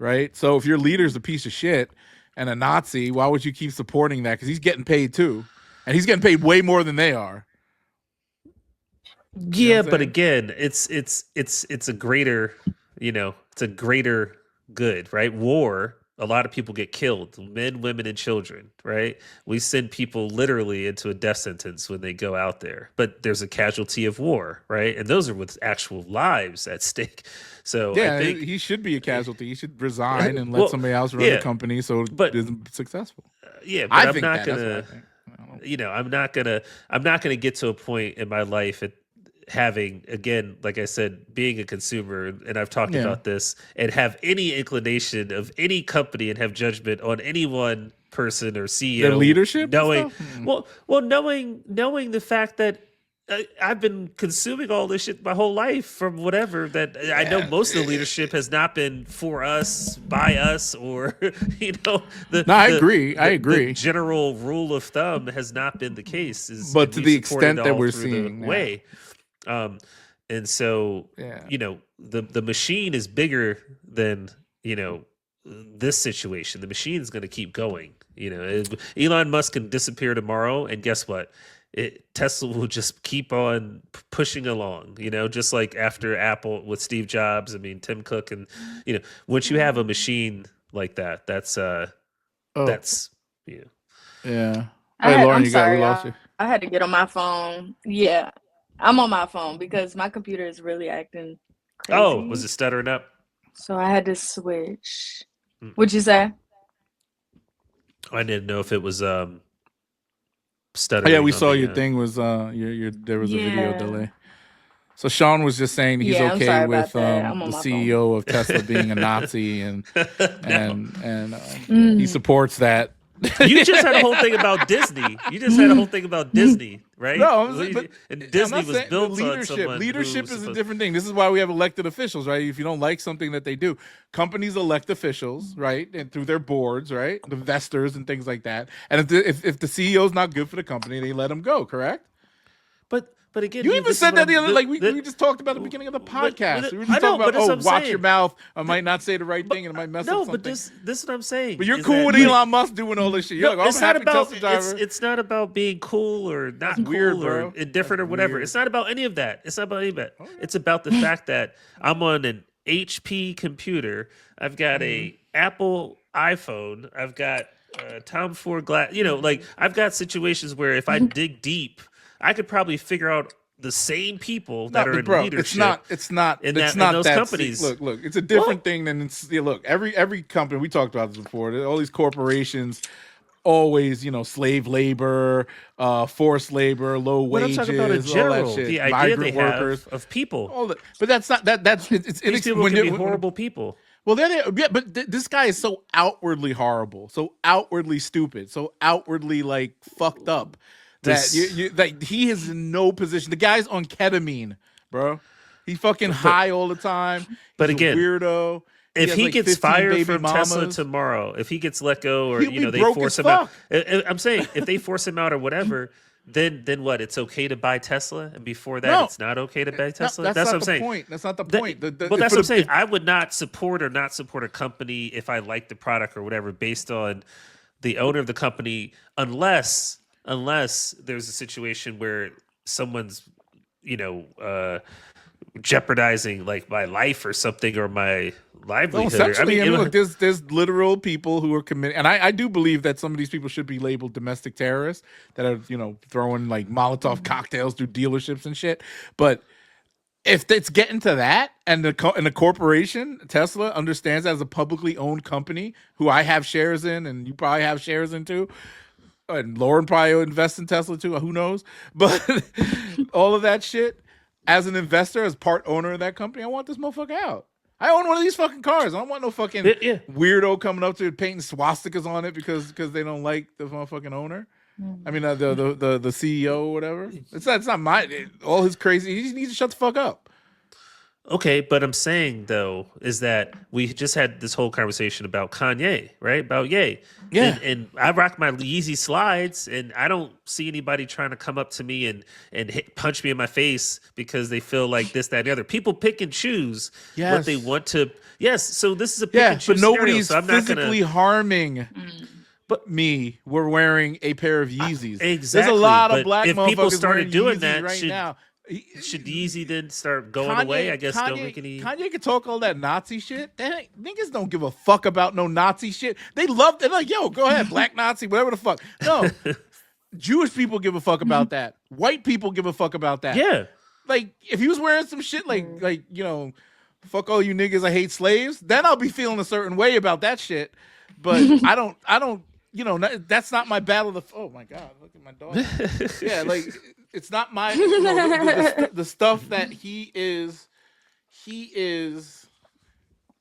Right. So if your leader's a piece of shit and a Nazi, why would you keep supporting that? Because he's getting paid too. And he's getting paid way more than they are. Yeah, but again, it's a greater, you know, it's a greater good, right? War, a lot of people get killed, men, women, and children, right? We send people literally into a death sentence when they go out there, but there's a casualty of war, right? And those are with actual lives at stake. So yeah, I think he should be a casualty. He should resign and let somebody else run the company so it isn't successful. But I'm not gonna, you know, I'm not gonna get to a point in my life at having, again, like I said, being a consumer, and I've talked about this, and have any inclination of any company and have judgment on any one person or CEO, their leadership, knowing the fact that I've been consuming all this shit my whole life from whatever that I know most of the leadership has not been for us, by us, or you know. I agree. The general rule of thumb has not been the case. But to the extent that we're seeing way. And so, you know, the machine is bigger than, you know, this situation. The machine is going to keep going. You know, Elon Musk can disappear tomorrow, and guess what? Tesla will just keep on pushing along, you know, just like after Apple with Steve Jobs. I mean, Tim Cook, and you know, once you have a machine like that, that's you know. Yeah. I'm sorry, we lost you. I had to get on my phone. Yeah, I'm on my phone because my computer is really acting crazy. Oh, was it stuttering up? So I had to switch. What'd you say? I didn't know if it was stuttering. Oh, yeah, we saw your thing was there was a video delay. So Sean was just saying he's okay with the CEO of Tesla being a Nazi and he supports that. You just had a whole thing about Disney. Right? No, and Disney was built on someone. Leadership is a different thing. This is why we have elected officials, right? If you don't like something that they do, companies elect officials, right, and through their boards, right, the investors and things like that. And if the CEO is not good for the company, they let him go. Correct? But again, you even said that the other, we just talked about at the beginning of the podcast. We were just talking about, watch your mouth. I might not say the right thing and I might mess up something. No, but this is what I'm saying. But you're cool with Elon Musk doing all this shit. You're like, I'm a happy Tesla driver. It's not about being cool or not cool weird, or indifferent or whatever. It's not about any of that. It's not about any of that. Okay. It's about the fact that I'm on an HP computer. I've got a Apple iPhone. I've got Tom Ford glass. You know, like I've got situations where if I dig deep, I could probably figure out the same people that are in leadership. It's not those companies. Look, it's a different thing than look. Every company, we talked about this before. All these corporations always, slave labor, forced labor, low What I'm wages, talking about in all that general, shit. the idea they Migrant workers, have of people. all that. But that's not that's it's These people can be horrible people. Well, yeah, but this guy is so outwardly horrible, so outwardly stupid, so outwardly like fucked up that that he is in no position. The guy's on ketamine, bro. He's fucking high all the time. But He's again, a weirdo. If he like gets 15 fired baby from mamas. Tesla tomorrow, if he gets let go, or He'll be they broke force as him out, fuck. I'm saying if they force him out or whatever, then what? It's okay to buy Tesla, and before that, it's not okay to buy Tesla. No, that's what I'm the saying. Point. That's not the point. But that's what I'm saying. I would not support a company if I like the product or whatever based on the owner of the company, unless there's a situation where someone's jeopardizing like my life or something, or my livelihood. Well, essentially, look, there's literal people who are committing, and I do believe that some of these people should be labeled domestic terrorists that are throwing like Molotov cocktails through dealerships and shit. But if it's getting to that, and the corporation Tesla understands as a publicly owned company who I have shares in, and you probably have shares in too. And Lauren probably invests in Tesla too. Who knows? But all of that shit, as an investor, as part owner of that company, I want this motherfucker out. I own one of these fucking cars. I don't want no fucking weirdo coming up to it painting swastikas on it because they don't like the motherfucking owner. I mean, the CEO or whatever. It's not all his crazy. He needs to shut the fuck up. Okay, but I'm saying though is that we just had this whole conversation about Kanye, right? About Ye. Yeah. And I rock my Yeezy slides, and I don't see anybody trying to come up to me and punch me in my face because they feel like this, that, and the other. People pick and choose what they want to. Yes, so this is a pick and choose but nobody's scenario, so I'm physically harming. But me, we're wearing a pair of Yeezys. Exactly. There's a lot of black if motherfuckers people started doing Yeezys that right now. Should Yeezy then start going away? I guess don't make any. Kanye can talk all that Nazi shit. Niggas don't give a fuck about no Nazi shit. They're like, yo, go ahead, black Nazi, whatever the fuck. No, Jewish people give a fuck about that. White people give a fuck about that. Yeah, like if he was wearing some shit like fuck all you niggas, I hate slaves. Then I'll be feeling a certain way about that shit. But I don't. That's not my battle. Oh my god, look at my dog. Yeah, like it's not my the stuff that he is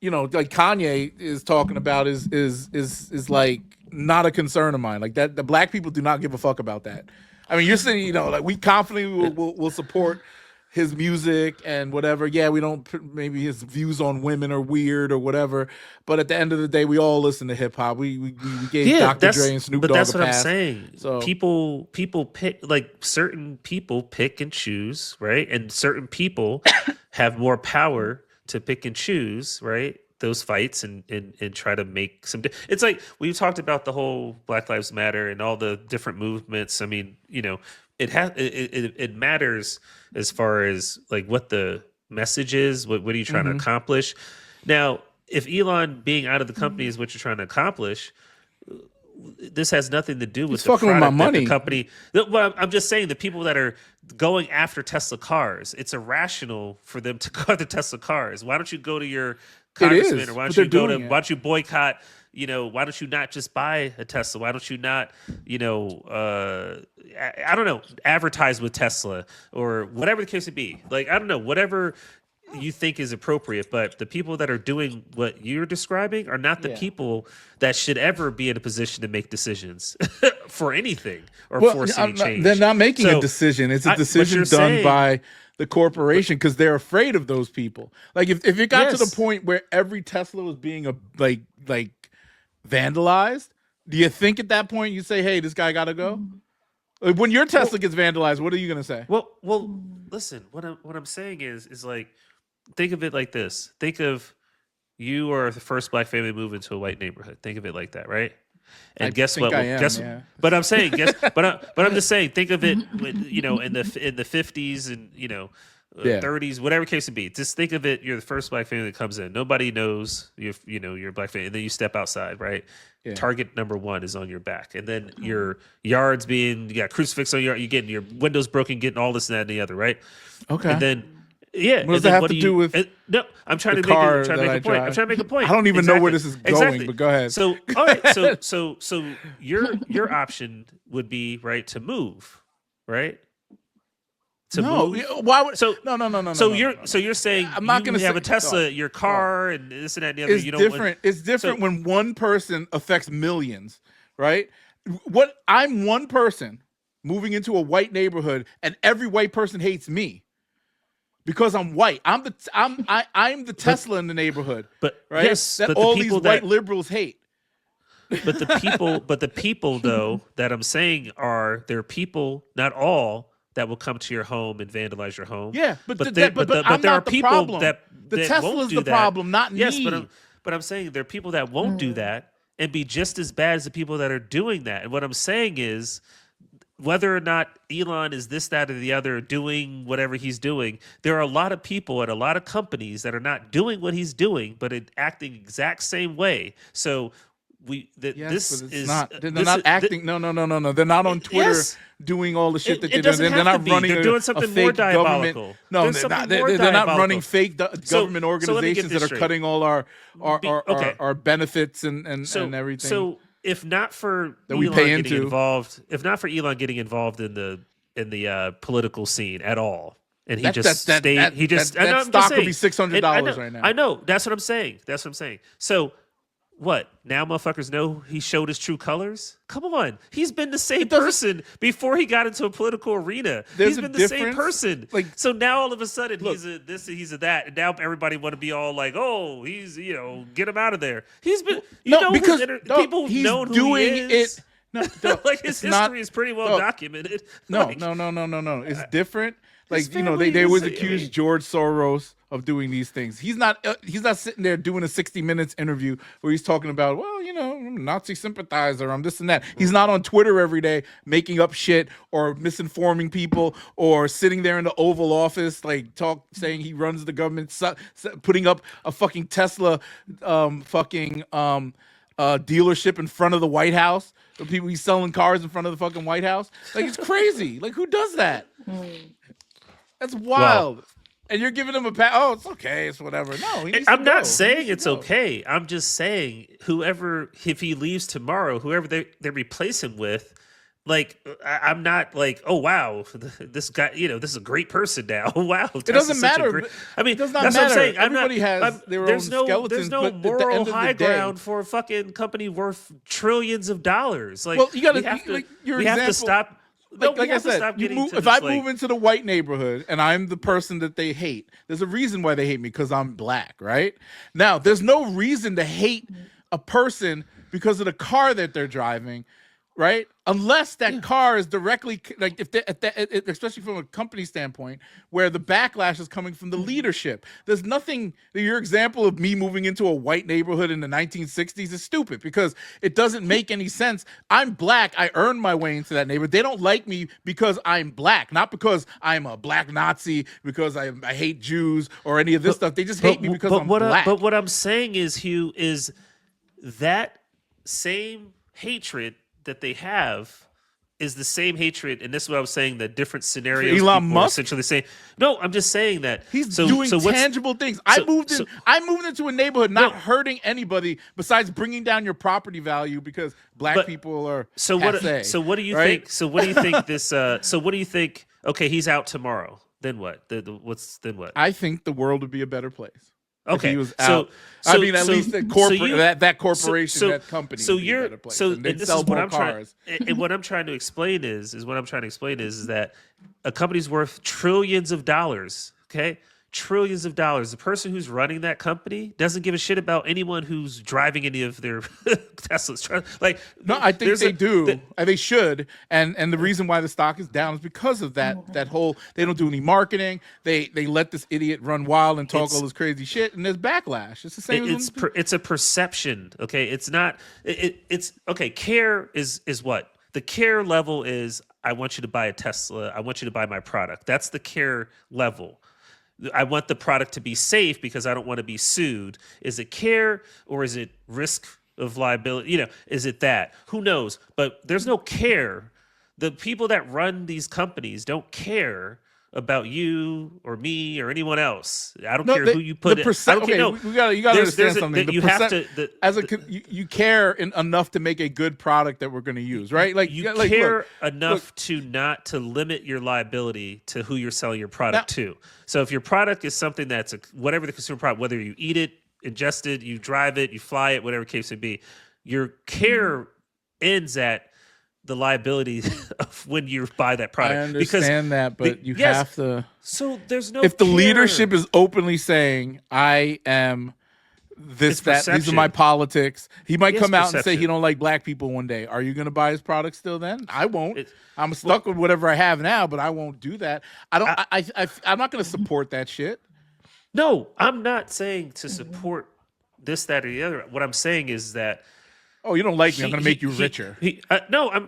like Kanye is talking about is like not a concern of mine. Like that, the black people do not give a fuck about that. I mean, you're saying like we confidently will support his music and whatever. Yeah, we don't, maybe his views on women are weird or whatever, but at the end of the day, we all listen to hip hop. We gave Dr. Dre and Snoop Dogg a pass. But that's what I'm saying. So people pick, like certain people pick and choose, right? And certain people have more power to pick and choose, right? Those fights and try to make some. It's like we've talked about the whole Black Lives Matter and all the different movements. I mean, it matters as far as like what the message is. What are you trying to accomplish? Now, if Elon being out of the company is what you're trying to accomplish, this has nothing to do with the fucking with my product that money. the company. Well, I'm just saying the people that are going after Tesla cars, it's irrational for them to go after Tesla cars. Why don't you go to your congressman, or why don't you go to? Why don't you boycott? Why don't you not just buy a Tesla? Why don't you not, I don't know, advertise with Tesla or whatever the case would be? Like, I don't know, whatever you think is appropriate. But the people that are doing what you're describing are not the people that should ever be in a position to make decisions for anything or force any change. They're not making a decision. It's a decision done by the corporation because they're afraid of those people. Like if it got to the point where every Tesla was being like vandalized, do you think at that point you say, hey, this guy gotta go? Like, when your Tesla gets vandalized, what are you gonna say? Well, listen, what I'm saying is like, think of it like this. Think of you are the first black family to move into a white neighborhood. Think of it like that, right? And guess what? But I'm saying, but I'm just saying, think of it, in the 50s and 30s, whatever case it be. Just think of it. You're the first black family that comes in. Nobody knows you're a black family, and then you step outside, right? Yeah. Target number one is on your back, and then your yard's you got crucifix on your yard. You're getting your windows broken, getting all this and that and the other, right? Okay. And then Yeah. What does that have to do with no, I'm trying to make a point. I'm trying to make a point. I don't even know where this is going, but go ahead. So, all right. So your option would be, right, to move, right? To move. Why would no. So you're saying I'm not going to have a Tesla, your car, and this and that and the other. It's different. It's different when one person affects millions, right? I'm one person moving into a white neighborhood, and every white person hates me. Because I'm white, I'm the Tesla in the neighborhood, right? Yes, that all these white liberals hate. But the people though that I'm saying there are people, not all, that will come to your home and vandalize your home. Yeah, but I'm there are people problem. that Tesla's the problem, not me. Yes, but I'm saying there are people that won't do that and be just as bad as the people that are doing that. And what I'm saying is, whether or not Elon is this, that, or the other, doing whatever he's doing, there are a lot of people at a lot of companies that are not doing what he's doing, but acting exact same way. So they're not acting. No. They're not on Twitter doing all the shit that they're doing. They're not running. They're doing something more diabolical. No, they're not running fake government organizations that are cutting all our benefits and everything. So if not for that we pay into, if not for Elon getting involved in the political scene at all, and that stock would be $600 right now. I know. That's what I'm saying. So what? Now motherfuckers know he showed his true colors? Come on. He's been the same person before he got into a political arena. He's been the same person. So now all of a sudden he's a this, he's a that, and now everybody want to be all like, oh, he's, get him out of there. He's been people know who he is. Like his history is pretty well documented. No. It's different. They always accuse George Soros of doing these things. He's not sitting there doing a 60 Minutes interview where he's talking about, I'm a Nazi sympathizer, I'm this and that. He's not on Twitter every day making up shit or misinforming people or sitting there in the Oval Office saying he runs the government, putting up a fucking Tesla dealership in front of the White House. The people he's selling cars in front of the fucking White House. It's crazy. Who does that? That's wild. And you're giving him a pass. Oh, it's okay. It's whatever. No, I'm not saying it's okay. I'm just saying if he leaves tomorrow, whoever they replace him with, I'm not oh wow, this guy, this is a great person now. Wow, it doesn't matter. It does not that's matter. What I'm saying. Everybody has their own skeletons. There's no moral high ground for a fucking company worth trillions of dollars. We have to stop. Like I said, if I move into the white neighborhood and I'm the person that they hate, there's a reason why they hate me, because I'm black, right? Now, there's no reason to hate a person because of the car that they're driving, right? Unless that car is directly, especially from a company standpoint, where the backlash is coming from the leadership. There's nothing, your example of me moving into a white neighborhood in the 1960s is stupid because it doesn't make any sense. I'm black. I earned my way into that neighborhood. They don't like me because I'm black, not because I'm a black Nazi, because I hate Jews or any of this stuff. They just hate me because I'm black. But what I'm saying is, Hugh, is that same hatred that they have is the same hatred, and this is what I was saying, that different scenarios Elon Musk essentially saying. No, I'm just saying that he's doing tangible things. I moved into a neighborhood not hurting anybody besides bringing down your property value because black people are So what do you think? So what do you think this so what do you think? Okay, he's out tomorrow. Then what? Then what? I think the world would be a better place. Okay, he was out. At least that corporation, that company. So you're and this is what I'm cars. And what I'm trying to explain is that a company's worth trillions of dollars. Okay, trillions of dollars. The person who's running that company doesn't give a shit about anyone who's driving any of their Teslas. No, I think they do. They should. And the reason why the stock is down is because of that whole, they don't do any marketing. They let this idiot run wild and talk all this crazy shit, and there's backlash. It's the same. It's a perception. Okay, it's not. It's okay. Care is what the care level is. I want you to buy a Tesla. I want you to buy my product. That's the care level. I want the product to be safe because I don't want to be sued. Is it care or is it risk of liability? Is it that? Who knows? But there's no care. The people that run these companies don't care about you or me or anyone else. I don't No, care who you put. I don't care. No, you gotta understand something. You have to. You care enough to make a good product that we're going to use, right? Like you like, care look, enough to not to limit your liability to who you're selling your product to. So if your product is something that's whatever the consumer product, whether you eat it, ingest it, you drive it, you fly it, whatever case may be, your care ends at the liability of when you buy that product. I understand that, but you have to. So there's no. If the leadership is openly saying, "I am this, that, these are my politics," he might come out and say he don't like black people one day. Are you going to buy his product still? Then I won't. I'm stuck with whatever I have now, but I won't do that. I'm not going to support that shit. No, I'm not saying to support this, that, or the other. What I'm saying is that. Oh, you don't like me? I'm going to make you richer. No, I'm.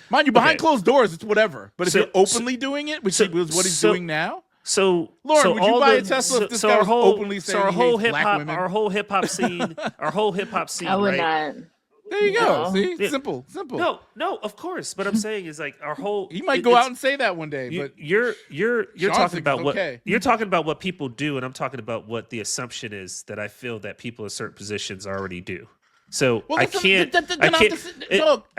Mind you, behind closed doors, it's whatever. But if you're openly doing it, which is what he's doing now. So, Lauren, would you buy a Tesla if this guy was openly saying our whole hip hop, our whole hip hop scene, I would not. There you go. See, Yeah. simple. No, of course. But I'm saying is like our whole. He might go out and say that one day, but you're talking about what you're talking about what people do, and I'm talking about what the assumption is that I feel that people in certain positions already do. So I can't.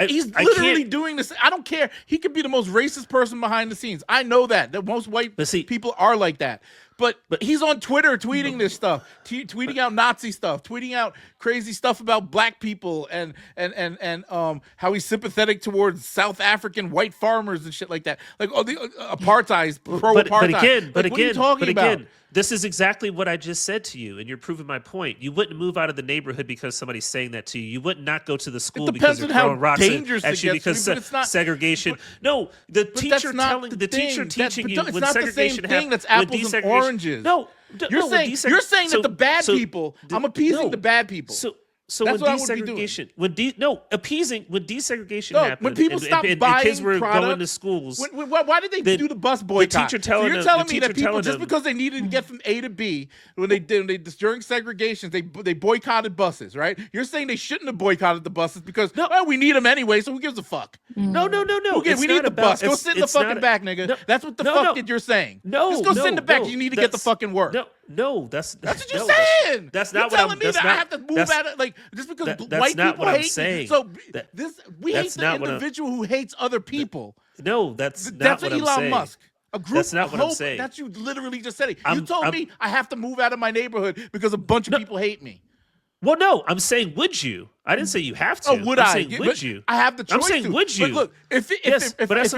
He's literally doing this. I don't care. He could be the most racist person behind the scenes. I know that most white people are like that. But he's on Twitter tweeting this stuff, tweeting out Nazi stuff, tweeting out crazy stuff about black people and how he's sympathetic towards South African white farmers and shit like that. Like the apartheid, pro-apartheid. But what are you talking about? This is exactly what I just said to you, and you're proving my point. You wouldn't move out of the neighborhood because somebody's saying that to you. You would not go to the school because they're throwing rocks at you because segregation. No, the teacher teaching you when segregation happened. That's apples and oranges. No, you're saying that the bad people. I'm appeasing the bad people. So that's when desegregation, when desegregation happened, when people stopped buying kids were product, going to schools. Why did they do the bus boycott? You're telling me that people just because they needed to get from A to B when they during segregation they boycotted buses, right? You're saying they shouldn't have boycotted the buses because we need them anyway, so who gives a fuck? No. We need the bus. Go sit in the fucking back, nigga. That's what the fuck you're saying. Just go sit in the back. You need to get the fucking work. No, that's what you're saying. That's not what I'm telling me that I have to move out of like just because white people hate me. So we hate the individual who hates other people. No, that's not what I'm saying. That's Elon Musk. A group. That's not what I'm saying. That's you literally just said it. You told me I have to move out of my neighborhood because a bunch of people hate me. Well, no, I'm saying would you? I didn't say you have to. Oh, would I? Saying, would you? I have the choice. I'm saying to. would you? But look, if you're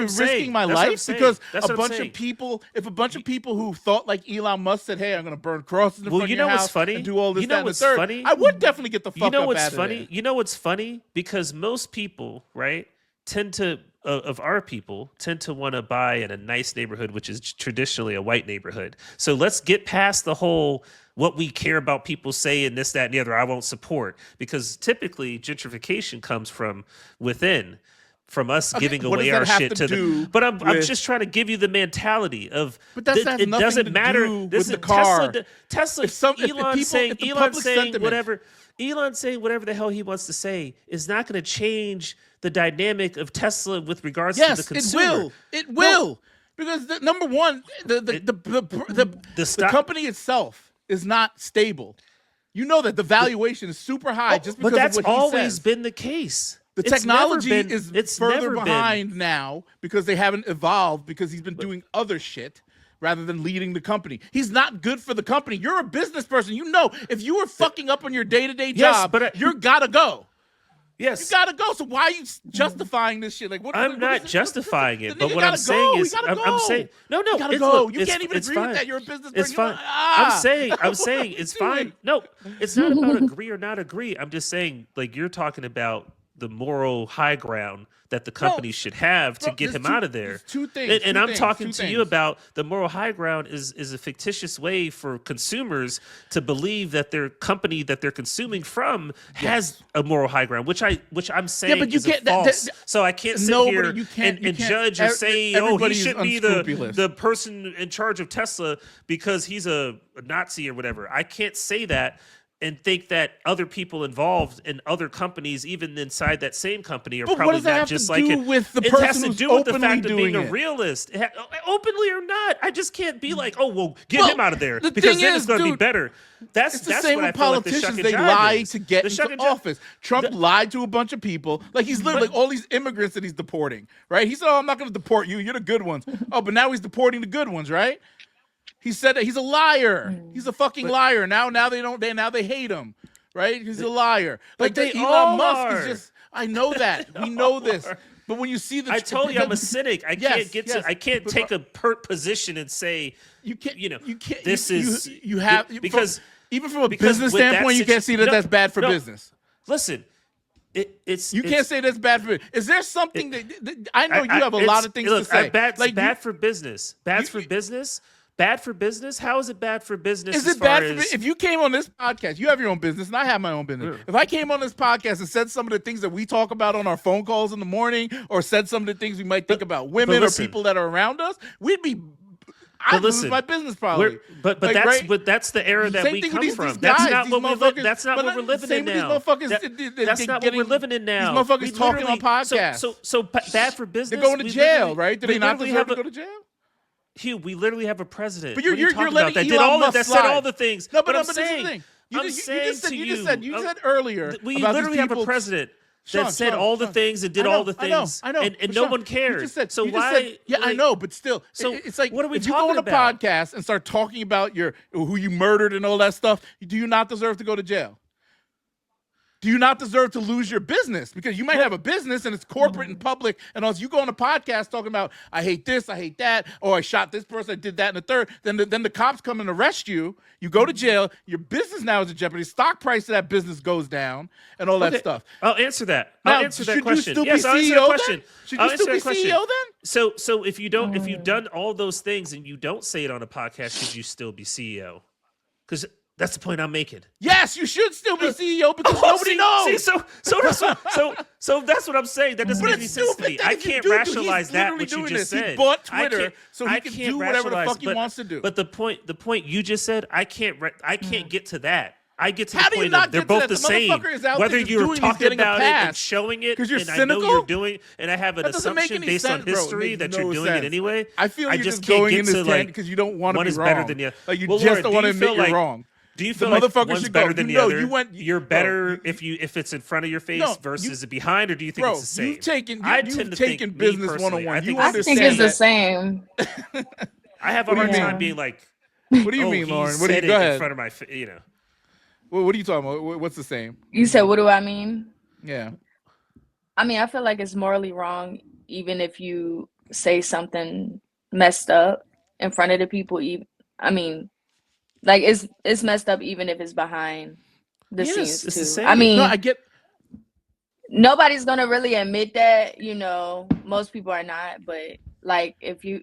risking my life because a bunch of people, if a bunch of people who thought like Elon Musk said, "Hey, I'm going to burn crosses in front of your house and do all this, that, and the third," I would definitely get the fuck up out of there. You know what's funny? You know what's funny? Because most people, right, tend to want to buy in a nice neighborhood, which is traditionally a white neighborhood. So let's get past the whole what we care about people say and this, that, and the other. I won't support because typically gentrification comes from within, from us giving away our shit to them. But I'm just trying to give you the mentality of. But it doesn't matter with the car. Tesla. Elon saying whatever the hell he wants to say is not going to change the dynamic of Tesla with regards to the consumer. It will. Because number one, the company itself is not stable. You know that the valuation is super high just because but that's of what he always says. Been the case. The technology is further behind now because they haven't evolved because he's been doing other shit rather than leading the company. He's not good for the company. You're a business person. You know if you were fucking up on your day-to-day job, you gotta go. Yes, you gotta go. So why are you justifying this shit? Like, I'm not justifying it, but what I'm saying is, I'm saying, no, you gotta go. You can't even agree with that. You're a business person. It's fine. I'm saying it's fine. No, it's not about agree or not agree. I'm just saying, like, you're talking about the moral high ground that the company should have to get him out of there. Two things. And I'm talking to you about the moral high ground is a fictitious way for consumers to believe that their company that they're consuming from has a moral high ground, which I'm saying is false. So I can't sit here and judge or say, he shouldn't be the person in charge of Tesla because he's a Nazi or whatever. I can't say that. and think that other people involved in other companies, even inside that same company, are But what probably does that not have just to like do it. with the It has person to who's do with the openly fact of being doing a it? realist. Openly or not, I just can't be like, oh, well, get Well, him out of there the because thing then is, it's going to be dude, better. It's the same what I with feel like the politicians. shuck and They jive lie is. to get The shuck into and jive- office. Trump lied to a bunch of people. Like he's literally like all these immigrants that he's deporting, right? He said, "Oh, I'm not going to deport you. You're the good ones." Oh, but now he's deporting the good ones, right? He said that he's a liar. He's a fucking liar. Now they hate him, right? He's a liar. Like they Elon all Musk are. is just. I know that. We know this. But when you see the, I told you I'm a cynic. I Yes, can't yes. I can't But- take a pert position and say you can't. you know, You can't. this you, is you have because even from a because business with that standpoint, you can't see that no, that's bad for no. business. Listen, it's You can't say that's bad for. Is there something that I know you have a lot of things to say? Bad you- for business. Bad for business. Bad for business. How is it bad for business? Is as it bad far for as, if you came on this podcast? You have your own business, and I have my own business. Yeah. If I came on this podcast and said some of the things that we talk about on our phone calls in the morning, or said some of the things we might think about women listen. or people that are around us, we'd be. I'd lose my business probably. But Like, that's right? but that's the era that Same we thing come with these from. guys, That's not these what we motherfuckers- That's not but what we're living same in with these now. motherfuckers That's not what we're living in now. These motherfuckers We talking on literally- podcasts. So bad for business. They're going to we jail, literally- right? Do we they not literally deserve to have go to jail? Hugh, we literally have a president. But What are you you're talking letting about? That did Elon all Musk that said slide. all the things. No, but I'm this is the saying, thing. I'm You saying just said to you said earlier. we about literally these have a people- president Sean, that said Sean, all the Sean. things and did I know, all the I know, things, I know. and But no Sean, one cared. You just said, so you just why? said- yeah, I like- know, but still, So it's like what are we if you go on talking a about? podcast and start talking about who you murdered and all that stuff, do you not deserve to go to jail? Do you not deserve to lose your business? Because you might have a business and it's corporate and public, and as you go on a podcast talking about, I hate this, I hate that, or I shot this person, I did that, and the third, then the cops come and arrest you, you go to jail, your business now is in jeopardy, stock price of that business goes down, and all that stuff. I'll answer that. Now, I'll answer that should question. you still Yes, be I'll answer CEO that then? question. Should I'll you still answer be that question. CEO then? So if you've done all those things and you don't say it on a podcast, should you still be CEO? Because that's the point I'm making. Yes, you should still be CEO because nobody knows. So that's what I'm saying. That doesn't But make any it's sense to stupid me. that I if you can't do, rationalize he's that literally what you doing just this. He said. bought I Twitter can't- so he I can can't do whatever the rationalize, fuck he wants to do. But the point you just said, I can't get to that. I get to How the do you point not of they're get to both that? the The same. motherfucker is out Whether there just you're doing, he's talking getting a about it and pass. showing it, 'Cause you're and I know cynical? you're doing, and I have an That doesn't make assumption any based sense, on bro. It history makes that no you're doing sense. it anyway. I feel I you're just just can't going get in this to tent like because you don't want to one be is wrong. better than the other. Like you Well, just Lauren, don't do want to you admit feel you're like- wrong. Do you The feel like motherfucker one's should better go. than You the know, other? you went- You're bro, better if it's in front of your face No, versus behind, or do you think Bro, it's the same? you've taken I you've tend to taken think, me business personally, 101. I You think I it's think the it's same. the same. I have a What do hard you time mean? being like, What do you oh, mean, he Lauren? What do said you it go in ahead? front of my, you know. What are you talking about? What's the same? You said, what do I mean? Yeah. I mean, I feel like it's morally wrong, even if you say something messed up in front of the people. I mean, like it's messed up even if it's behind the Yes, scenes it's too. the same. I mean, No, I get. nobody's gonna really admit that, most people are not, but like if you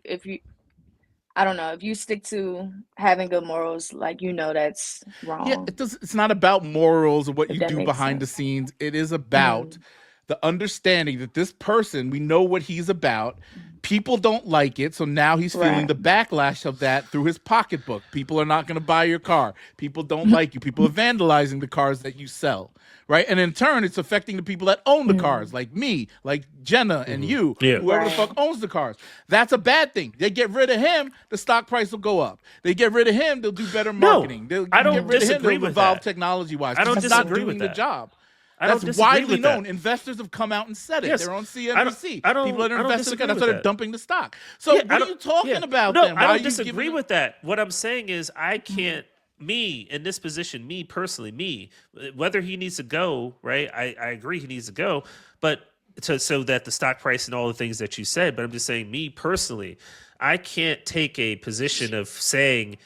I don't know, if you stick to having good morals, like that's wrong. Yeah, it's not about morals or what If you that do makes behind sense. the scenes. It is about the understanding that this person, we know what he's about. People don't like it, so now he's feeling Right. the backlash of that through his pocketbook. People are not going to buy your car. People don't like you. People are vandalizing the cars that you sell, right? And in turn, it's affecting the people that own the cars, like me, like Jenna and you, Yeah. whoever the Right. fuck owns the cars. That's a bad thing. They get rid of him, the stock price will go up. They get rid of him, they'll do better No, marketing. They'll I don't get rid of him, disagree they'll with evolve that. technology-wise. I don't He's not disagree doing with the that. job. I don't That's disagree widely with that. known. Investors have come out and said it. Yes. They're on I CNBC. don't- People that I are don't invested, disagree that's with why they're that. dumping the stock. So Yeah, what I are don't- you talking yeah. about no, then? Why I are don't you disagree giving- with that. What I'm saying is I can't, me in this position, me personally, whether he needs to go, right? I agree he needs to go, but so that the stock price and all the things that you said, but I'm just saying me personally, I can't take a position of saying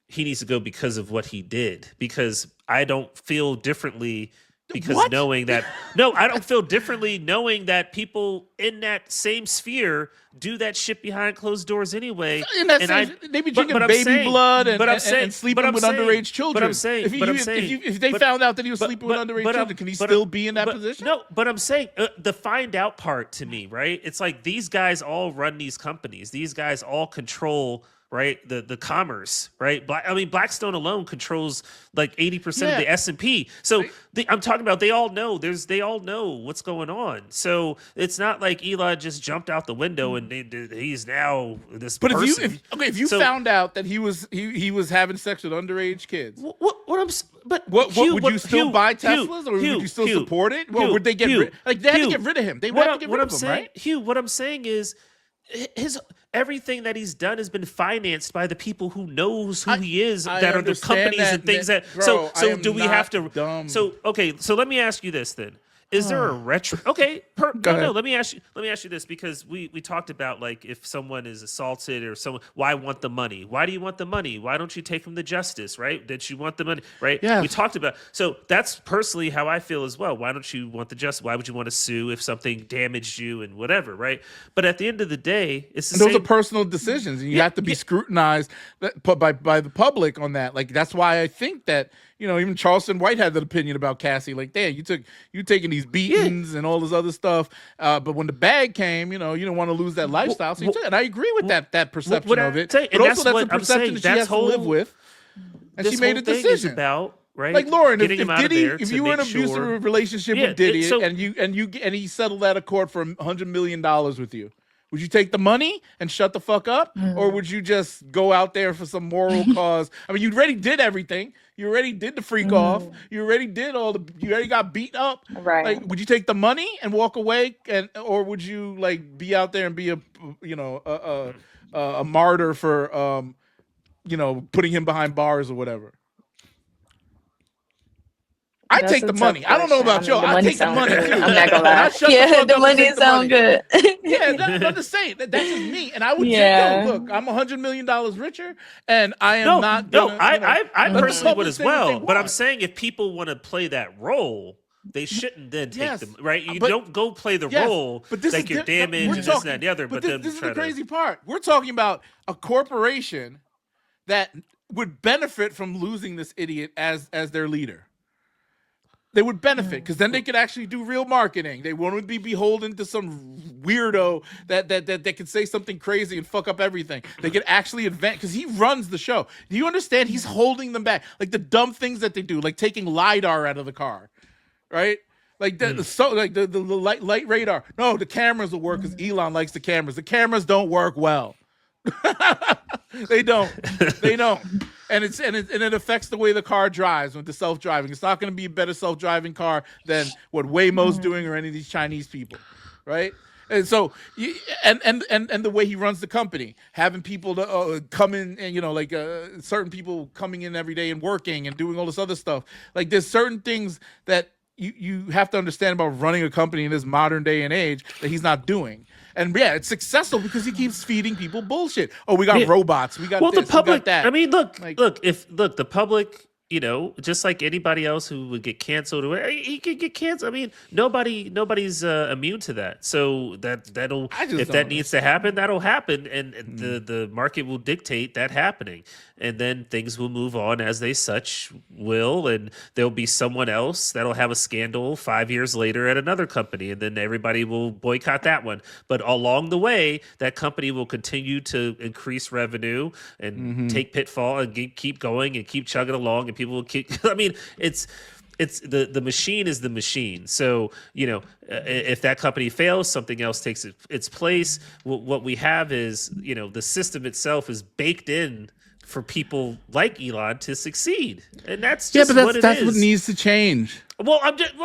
he needs to go because of what he did, because I don't feel differently because What? knowing that no, I don't feel differently knowing that people in that same sphere do that shit behind closed doors anyway. In that And sense, they be but- drinking but I'm baby saying- blood and, but I'm and, saying- and sleeping but I'm with saying- underage children. But I'm saying, if, but I'm if, saying, if they but- found out that he was but- sleeping with but- underage but I'm- children, can he but still I'm- be in that but- position? No, but I'm saying the find out part to me, right? It's like these guys all run these companies. These guys all control right? The commerce, right? Blackstone alone controls like 80% of the S&P. So I'm talking about they all know what's going on. So it's not like Elon just jumped out the window and he's now this person. If you found out that he was having sex with underage kids, what would you still buy Teslas, or would you still support it? Or would they get rid? Like they had to get rid of him. They had to get rid of him, right? Hugh, what I'm saying is, everything that he's done has been financed by the people who knows who he is, that are the companies and things that. Bro, so do we have to? Dumb. So let me ask you this then. Is there a retro? Okay, let me ask you this, because we talked about, like, if someone is assaulted or someone, why want the money? Why do you want the money? Why don't you take them to justice? Right? Did you want the money? Right? Yeah. We talked about. So that's personally how I feel as well. Why don't you want the justice? Why would you want to sue if something damaged you and whatever? Right? But at the end of the day, it's the those same. are personal decisions, and you have to be scrutinized by the public on that. Like, that's why I think that, even Charleston White had that opinion about Cassie. Like, damn, you taking these beatings and all this other stuff. But when the bag came, you didn't want to lose that lifestyle. So you took it. And I agree with that perception of it. But also that's a perception that she has to live with. And she made a decision. About, right? Like, Lauren, Getting if him out of Diddy, there if to you were in an make abusive sure- relationship with Diddy and he settled out of court for $100 million with you, would you take the money and shut the fuck up? Or would you just go out there for some moral cause? I mean, you already did everything. You already did the freak off. You already did you already got beat up. Right. Like, would you take the money and walk away, or would you, like, be out there and be a martyr for putting him behind bars or whatever? I take the money. I don't know about y'all. I take the money too. I'm not gonna lie. Yeah, the money sound good. Yeah, I'm just saying that's just me. And I would say, look, I'm $100 million richer, and I am not. I personally would as well. But I'm saying, if people want to play that role, they shouldn't then take them, right? You don't go play the role, but this like you're damaged and this and that and the other. But then this is the crazy part. We're talking about a corporation that would benefit from losing this idiot as their leader. They would benefit, because then they could actually do real marketing. They won't be beholden to some weirdo that could say something crazy and fuck up everything. They could actually advance, because he runs the show. Do you understand? He's holding them back. Like the dumb things that they do, like taking LiDAR out of the car, right? Like the light radar. No, the cameras will work because Elon likes the cameras. The cameras don't work well. They don't. And it affects the way the car drives with the self-driving. It's not going to be a better self-driving car than what Waymo's doing or any of these Chinese people, right? And so, and the way he runs the company, having people to come in, and certain people coming in every day and working and doing all this other stuff. Like, there's certain things that you have to understand about running a company in this modern day and age that he's not doing. And it's successful because he keeps feeding people bullshit. Oh, we got robots. We got this, the public. We got that. I mean, look, the public, just like anybody else who would get canceled, or he could get canceled. I mean, nobody's immune to that. So that'll, if that needs to happen, that'll happen, and the market will dictate that happening, and then things will move on as they such will, and there'll be someone else that'll have a scandal 5 years later at another company, and then everybody will boycott that one. But along the way, that company will continue to increase revenue and take pitfall and keep going and keep chugging along, and people will keep. I mean, it's the machine is the machine. So, if that company fails, something else takes its place. What we have is, the system itself is baked in for people like Elon to succeed, and that's just what it is. What needs to change. Well,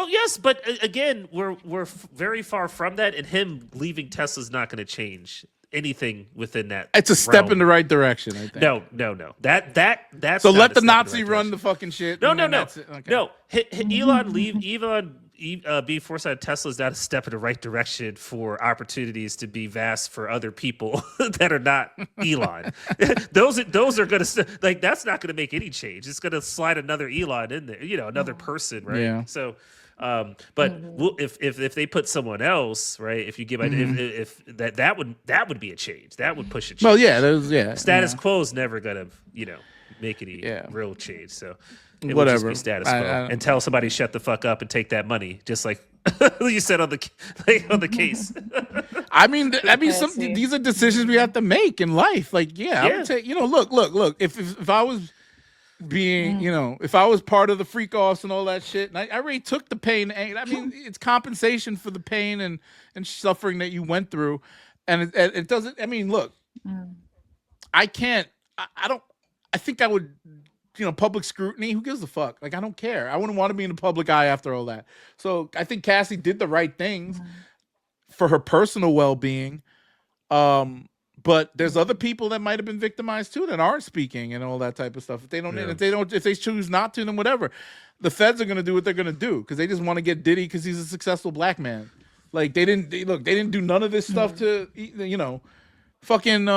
yes, but again, we're very far from that, and him leaving Tesla is not going to change anything within that. It's a step in the right direction, I think. No. That's so not let a the step in Nazi right run the fucking shit. No. Okay. No. Elon being forced out of Tesla is not a step in the right direction for opportunities to be vast for other people that are not Elon. those are going to, like, that's not going to make any change. It's going to slide another Elon in there, another person, right? Yeah. So, but if they put someone else, right? If you give if that would be a change. That would push a change. Well, yeah, Status quo is never going to make any real change. So. It would Whatever. just be status quo and tell somebody shut the fuck up and take that money, just like you said on the case. I mean, these are decisions we have to make in life. Like, I would say, look. If I was being, if I was part of the freak offs and all that shit, and I already took the pain. I mean, it's compensation for the pain and suffering that you went through, and it doesn't. I mean, look, I can't. I don't. I think I would. Public scrutiny. Who gives a fuck? Like, I don't care. I wouldn't want to be in the public eye after all that. So I think Cassie did the right things for her personal well-being. But there's other people that might have been victimized too that aren't speaking and all that type of stuff. If they choose not to, then whatever. The feds are going to do what they're going to do because they just want to get Diddy because he's a successful black man. Like, they didn't do none of this stuff to, fucking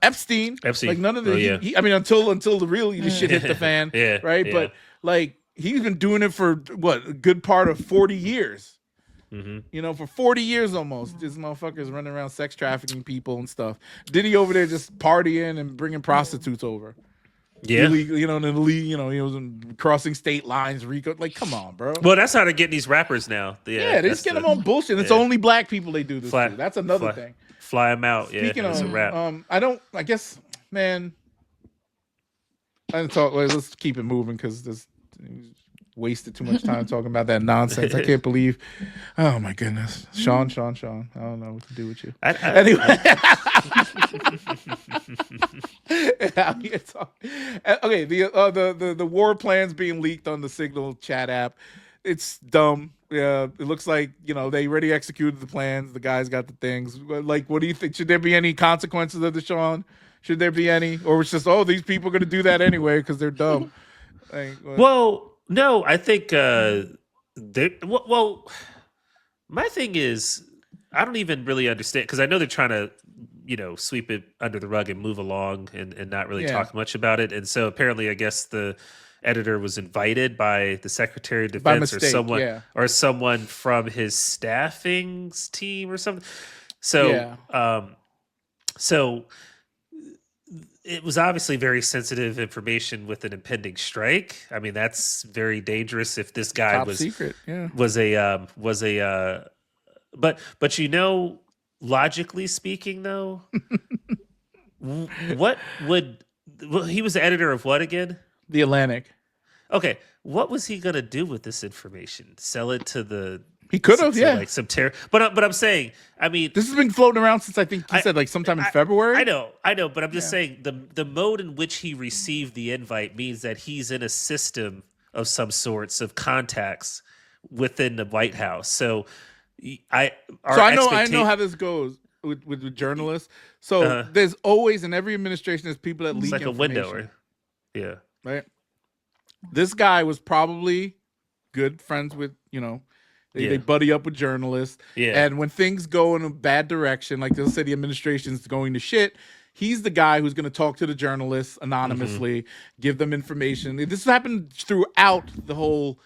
Epstein. Like, none of this. I mean, until the real shit hit the fan, right? Yeah. But like, he's been doing it for what, a good part of 40 years. For 40 years almost, this motherfucker's running around sex trafficking people and stuff. Diddy over there just partying and bringing prostitutes over. Yeah, illegal, he was crossing state lines, RICO. Like, come on, bro. Well, that's how they're getting these rappers now. They just get them on bullshit. It's only black people they do this to. That's another thing. Fly them out. Speaking of, a rap. I guess, man. I didn't talk. Let's keep it moving because this. Wasted too much time talking about that nonsense. I can't believe. Oh my goodness, Sean. I don't know what to do with you. Anyway, okay. The war plans being leaked on the Signal chat app. It's dumb. Yeah, it looks like they already executed the plans. The guys got the things. Like, what do you think? Should there be any consequences of this, Sean? Should there be any, or it's just these people are going to do that anyway because they're dumb? No, I think my thing is I don't even really understand because I know they're trying to, sweep it under the rug and move along and not really talk much about it. And so apparently, I guess the editor was invited by the Secretary of Defense or someone from his staffing team or something. So, so it was obviously very sensitive information with an impending strike. I mean, that's very dangerous if this guy top secret, but logically speaking though, he was the editor of what again? The Atlantic. Okay. What was he going to do with this information? Sell it to the He could have, like some but I'm saying, I mean, this has been floating around since I think he said like sometime in February. I know, but I'm just saying the mode in which he received the invite means that he's in a system of some sorts of contacts within the White House. So I know how this goes with journalists. So there's always in every administration there's people that leak like information. A window, right? Right. This guy was probably good friends with They buddy up with journalists. Yeah. And when things go in a bad direction, like they'll say the administration's going to shit, he's the guy who's going to talk to the journalists anonymously, give them information. This happened throughout the whole,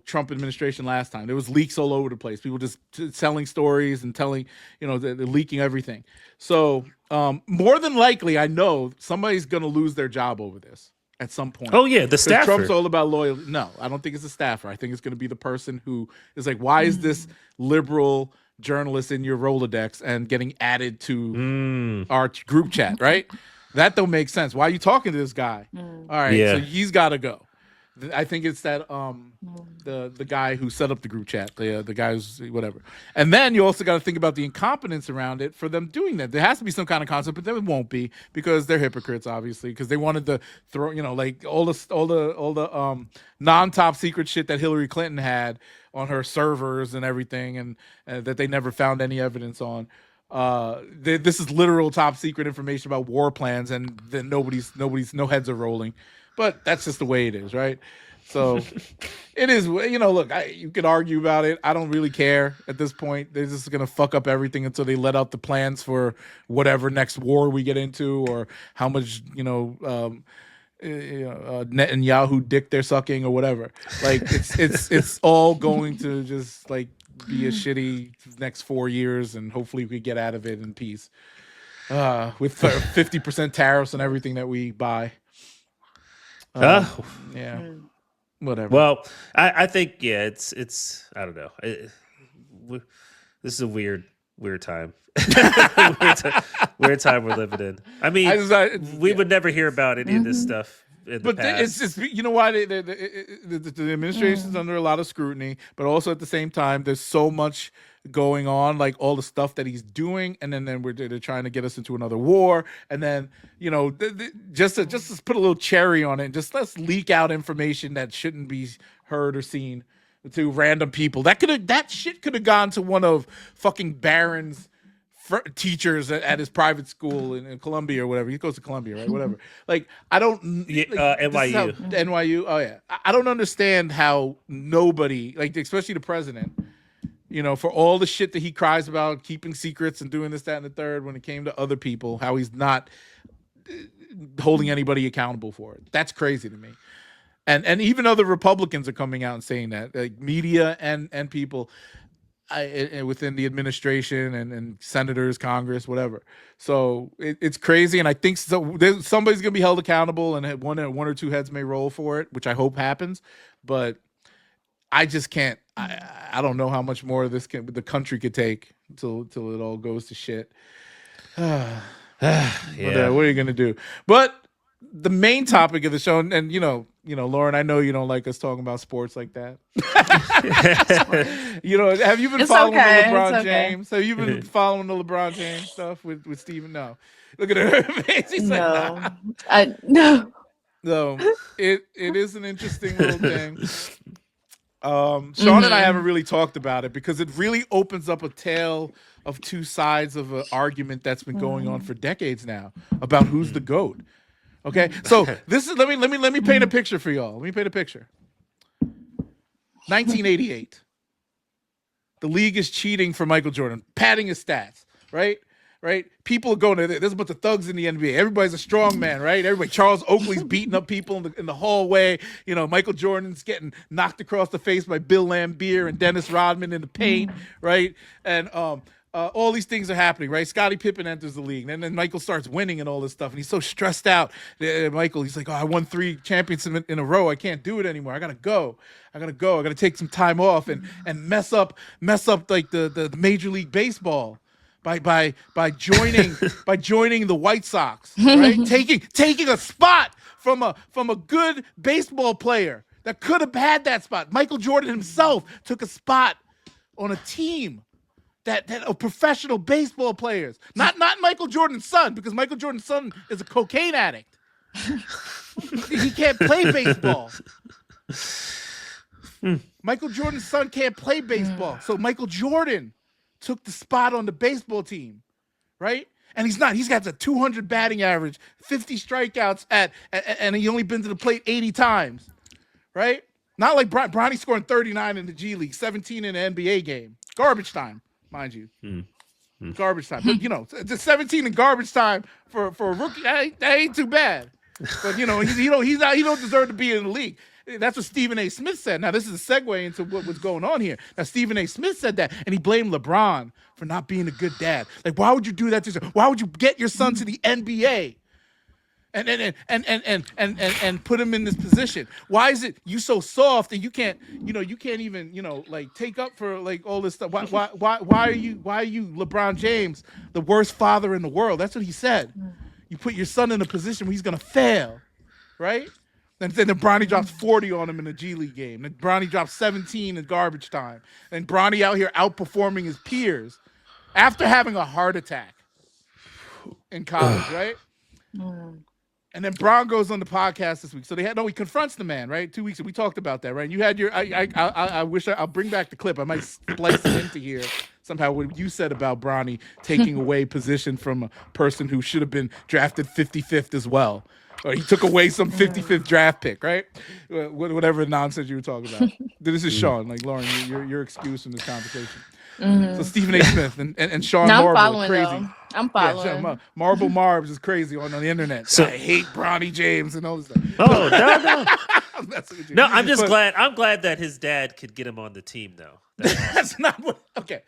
Trump administration last time. There was leaks all over the place. People just selling stories and telling, they're leaking everything. So more than likely, I know somebody's going to lose their job over this. At some point. Oh, yeah, the staffer. Trump's all about loyalty. No, I don't think it's a staffer. I think it's going to be the person who is like, why is this liberal journalist in your Rolodex and getting added to our group chat, right? That don't make sense. Why are you talking to this guy? All right, so he's got to go. I think it's that the guy who set up the group chat, the guy who's whatever. And then you also got to think about the incompetence around it for them doing that. There has to be some kind of concept, but then it won't be because they're hypocrites, obviously, because they wanted to throw, like all the non-top secret shit that Hillary Clinton had on her servers and everything, and that they never found any evidence on. This is literal top secret information about war plans, and then no heads are rolling. But that's just the way it is, right? So it is, look, you can argue about it. I don't really care at this point. They're just going to fuck up everything until they let out the plans for whatever next war we get into or how much, Netanyahu dick they're sucking or whatever. Like, it's all going to just, like, be a shitty next 4 years, and hopefully we get out of it in peace with 50% tariffs and everything that we buy. Whatever. Well, I think it's I don't know. This is a weird weird time. weird time we're living in. I mean, we would never hear about any of this stuff. But it's just, you know why the administration's under a lot of scrutiny, but also at the same time, there's so much going on, like all the stuff that he's doing, and then they're trying to get us into another war, and then just to put a little cherry on it, just let's leak out information that shouldn't be heard or seen to random people. That shit could have gone to one of fucking Barron's teachers at his private school in Columbia or whatever. He goes to Columbia, right? Whatever. Like, I don't... NYU. NYU. Oh, yeah. I don't understand how nobody, like, especially the president, for all the shit that he cries about, keeping secrets and doing this, that, and the third, when it came to other people, how he's not holding anybody accountable for it. That's crazy to me. And even other Republicans are coming out and saying that, like media and people... within the administration and senators, Congress, whatever. So it's crazy, and I think somebody's gonna be held accountable, and one or two heads may roll for it, which I hope happens. But I just can't. I don't know how much more of this the country could take until it all goes to shit. Yeah. But, what are you gonna do? But the main topic of the show, and Lauren, I know you don't like us talking about sports like that. Have you been following the LeBron James? Have you been following the LeBron James stuff with Steven? No. Look at her face. She's like, nah. No. So it is an interesting little thing. Sean and I haven't really talked about it because it really opens up a tale of two sides of an argument that's been going on for decades now about who's the GOAT. Okay, so this is let me paint a picture for y'all. Let me paint a picture. 1988. The league is cheating for Michael Jordan, padding his stats, right? Right? People are going there's a bunch of thugs in the NBA. Everybody's a strong man, right? Everybody, Charles Oakley's beating up people in the hallway. Michael Jordan's getting knocked across the face by Bill Laimbeer and Dennis Rodman in the paint, right? And all these things are happening, right? Scottie Pippen enters the league, and then Michael starts winning and all this stuff, and he's so stressed out. Michael, he's like, I won 3 championships in a row. I can't do it anymore. I gotta go. I gotta take some time off and mess up like the Major League Baseball by joining the White Sox, right? taking a spot from a good baseball player that could have had that spot. Michael Jordan himself took a spot on a team that of professional baseball players, not Michael Jordan's son, because Michael Jordan's son is a cocaine addict. He can't play baseball. Michael Jordan's son can't play baseball, so Michael Jordan took the spot on the baseball team, right? And he's got the 200 batting average, 50 strikeouts and he only been to the plate 80 times, right? Not like Bronny scoring 39 in the G League, 17 in an NBA game, garbage time. Mind you, garbage time. But the 17 in garbage time for a rookie, that ain't too bad. But he don't deserve to be in the league. That's what Stephen A. Smith said. Now this is a segue into what was going on here. Now Stephen A. Smith said that, and he blamed LeBron for not being a good dad. Like, why would you do that to your son? Why would you get your son to the NBA? And put him in this position. Why is it you so soft and you can't even like take up for like all this stuff? Why are you LeBron James, the worst father in the world? That's what he said. You put your son in a position where he's gonna fail, right? And then Bronny drops 40 on him in a G League game. Then Bronny drops 17 in garbage time. And Bronny out here outperforming his peers after having a heart attack in college, right? And then Bron goes on the podcast this week. So he confronts the man, right? 2 weeks ago. We talked about that, right? You had your, I wish I'll bring back the clip. I might splice it into here somehow. What you said about Bronny taking away position from a person who should have been drafted 55th as well. Or he took away some 55th draft pick, right? Whatever nonsense you were talking about. This is Sean. Like, Lauren, your excuse in this conversation. So Stephen A. Smith and Sean Marble are crazy. I'm following. Yeah, Marble Marbs is crazy on the internet. So, I hate Bronny James and all this stuff. Oh, no. No, I'm just glad. I'm glad that his dad could get him on the team, though. That's not what. Okay,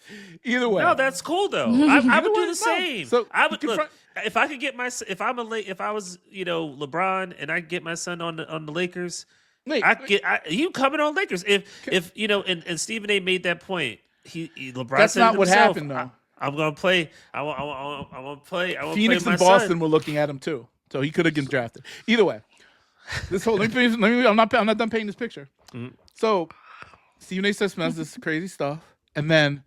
either way. No, that's cool though. I would do the same. So I would look if I could get my if I was LeBron and I get my son on the Lakers. You coming on Lakers if and Stephen A. made that point. LeBron that's said not it what himself. happened though. I'm gonna play. I want to play. Phoenix play my and Boston son. were looking at him too, so he could have been drafted. Either way, this whole let me I'm not done painting this picture. So Stephen A. says this crazy stuff, and then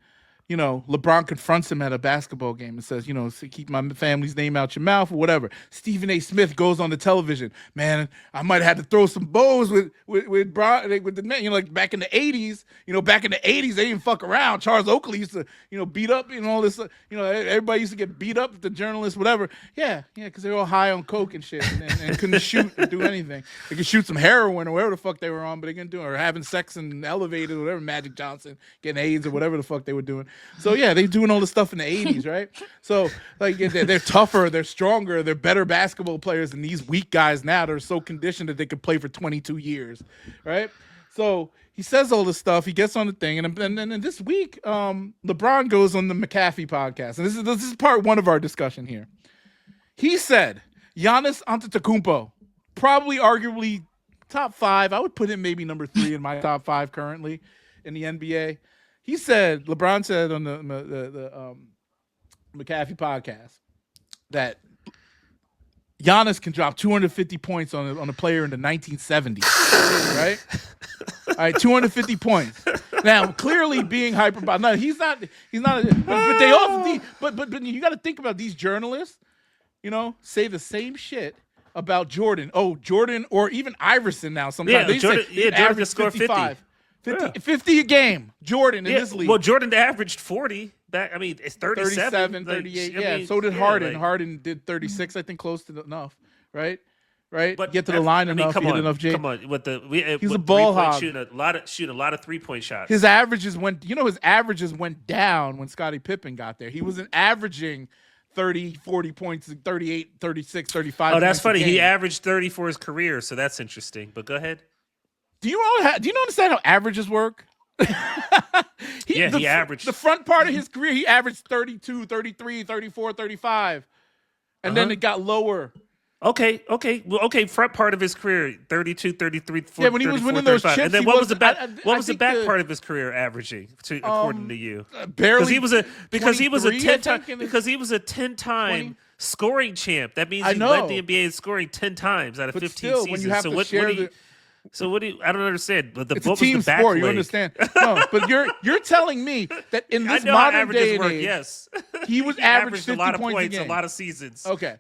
LeBron confronts him at a basketball game and says, keep my family's name out your mouth or whatever. Stephen A. Smith goes on the television. Man, I might have had to throw some bows with the men. Like back in the 80s, they didn't fuck around. Charles Oakley used to, beat up and all this. Everybody used to get beat up, the journalists, whatever. Yeah, because they were all high on coke and shit and couldn't shoot or do anything. They could shoot some heroin or whatever the fuck they were on, but they couldn't do it. Or having sex in elevators or whatever, Magic Johnson, getting AIDS or whatever the fuck they were doing. So yeah, they doing all this stuff in the 80s, right? So like they're tougher, they're stronger, they're better basketball players than these weak guys now that are so conditioned that they could play for 22 years, right? So he says all this stuff. He gets on the thing, and then this week, LeBron goes on the McAfee podcast, and this is part one of our discussion here. He said Giannis Antetokounmpo, probably arguably top 5. I would put him maybe number 3 in my top 5 currently in the NBA. He said, LeBron said on the McAfee podcast that Giannis can drop 250 points on a player in the 1970s, right? All right, 250 points. Now, clearly being hyperbolic. No, he's not. But they also. But you got to think about these journalists. Say the same shit about Jordan. Oh, Jordan or even Iverson now. Sometimes they Jordan, say Jordan can score 50. 50 a game, Jordan in this league. Well, Jordan averaged 40. It's 37, 38. So did Harden. Harden did 36, I think, close to enough, right? But get to the line enough, get enough. Come on, he's a ball hog. Shooting a lot of 3-point shots. His averages went down when Scottie Pippen got there. He wasn't averaging 30, 40 points, 38, 36, 35. Oh, that's funny. He averaged 30 for his career, so that's interesting. But go ahead. Do you understand how averages work? He averaged. The front part of his career, he averaged 32, 33, 34, 35. And then it got lower. Okay. Front part of his career, 32, 33, 40, yeah, when he was winning those chips. And then what was the back part of his career averaging, according to you? Barely. Because he was a 10-time scoring champ. That means he led the NBA in scoring 10 times out of 15 seasons. When you have to share So what do you? I don't understand. But it's a team sport. You understand? No, but you're telling me that in this modern day and age, yes, he was averaged 50 a lot of points points, a game. A lot of seasons. Okay.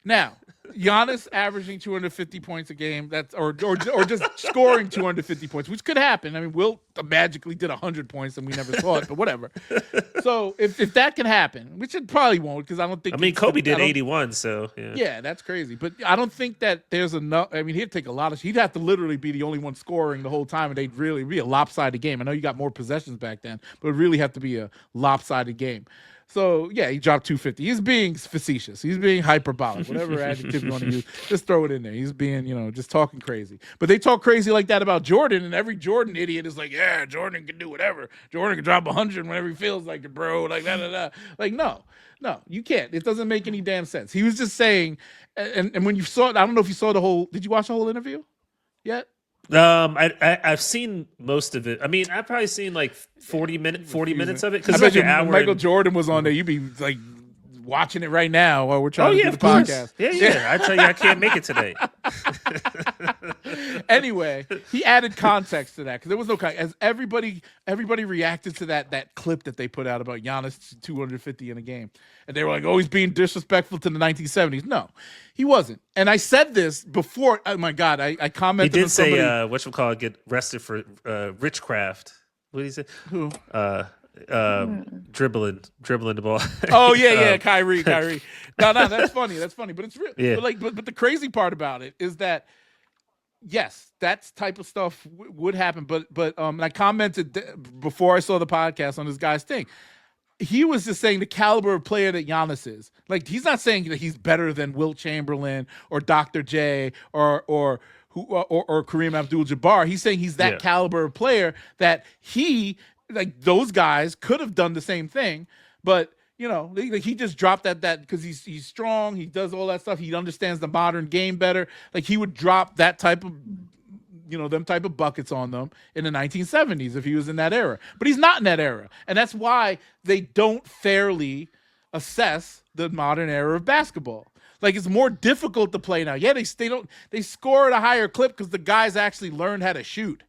Now, Giannis averaging 250 points a game. That's or just scoring 250 points, which could happen. I mean, Wilt magically did 100 points and we never saw it, but whatever. So if that can happen, which it probably won't, because I don't think. I mean, Kobe did 81, so yeah. Yeah, that's crazy. But I don't think that there's enough. I mean, he'd take a lot of. He'd have to literally be the only one scoring the whole time, and they'd really be a lopsided game. I know you got more possessions back then, but it'd really have to be a lopsided game. So, yeah, he dropped 250. He's being facetious. He's being hyperbolic. Whatever adjective you want to use, just throw it in there. He's being, just talking crazy. But they talk crazy like that about Jordan, and every Jordan idiot is like, yeah, Jordan can do whatever. Jordan can drop 100 whenever he feels like it, bro. Like, that. Like, no, you can't. It doesn't make any damn sense. He was just saying, and when you saw it, I don't know if you saw did you watch the whole interview yet? I've seen most of it. I mean, I've probably seen like 40 minutes of it. I bet you Michael Jordan was on there. You'd be like watching it right now while we're trying to do the podcast. Yeah. I tell you, I can't make it today. Anyway, he added context to that because there was no context. As everybody reacted to that clip that they put out about Giannis 250 in a game, and they were like, "Oh, he's being disrespectful to the 1970s." No, he wasn't. And I said this before. Oh my God, I commented. He did say, "Whatchamacallit, get arrested for witchcraft." What did he say? Who? Dribbling the ball. Oh yeah, Kyrie. No, that's funny. But it's real. Yeah. But the crazy part about it is that yes, that type of stuff would happen. But I commented before I saw the podcast on this guy's thing. He was just saying the caliber of player that Giannis is. Like, he's not saying that he's better than Wilt Chamberlain or Dr. J or Kareem Abdul-Jabbar. He's saying he's that caliber of player that those guys could have done the same thing, but he just dropped that because he's strong. He does all that stuff. He understands the modern game better. Like, he would drop that type of them type of buckets on them in the 1970s if he was in that era. But he's not in that era. And that's why they don't fairly assess the modern era of basketball. Like, it's more difficult to play now. Yeah, they score at a higher clip because the guys actually learned how to shoot.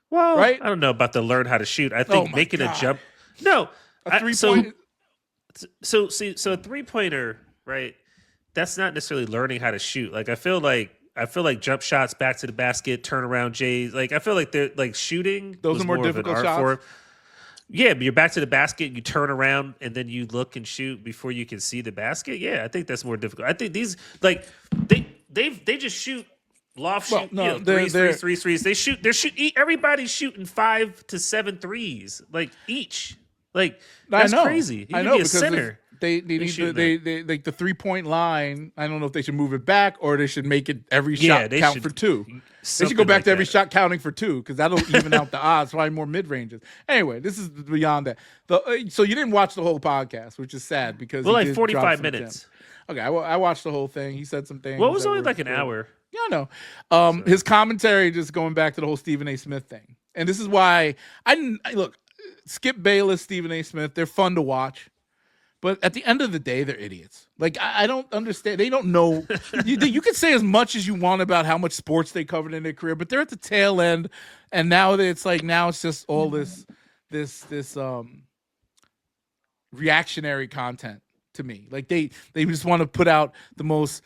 Well, right? I don't know about the learn how to shoot. I think making a jump. No, a 3-point. So a 3-pointer, right? That's not necessarily learning how to shoot. Like, I feel like jump shots, back to the basket, turnaround J's. Like, I feel like they're like shooting. Those are more difficult shots. Form. Yeah, but you're back to the basket, you turn around, and then you look and shoot before you can see the basket. Yeah, I think that's more difficult. I think these they just shoot loft shoot, threes. Everybody's shooting 5 to 7 threes, like each. Like, that's crazy. You be a center. They need like the 3-point line. I don't know if they should move it back or they should make it every shot count for 2. They should go back to every shot counting for 2 because that'll even out the odds. Probably more mid ranges. Anyway, this is beyond that. So you didn't watch the whole podcast, which is sad because like 45 minutes. Okay, I watched the whole thing. He said some things. Well, it was only like an hour. Yeah, I know. His commentary, just going back to the whole Stephen A. Smith thing, and this is why look. Skip Bayless, Stephen A. Smith, they're fun to watch. But at the end of the day, they're idiots. Like, I don't understand. They don't know. You can say as much as you want about how much sports they covered in their career, but they're at the tail end. And now it's just all this reactionary content to me. Like, they just want to put out the most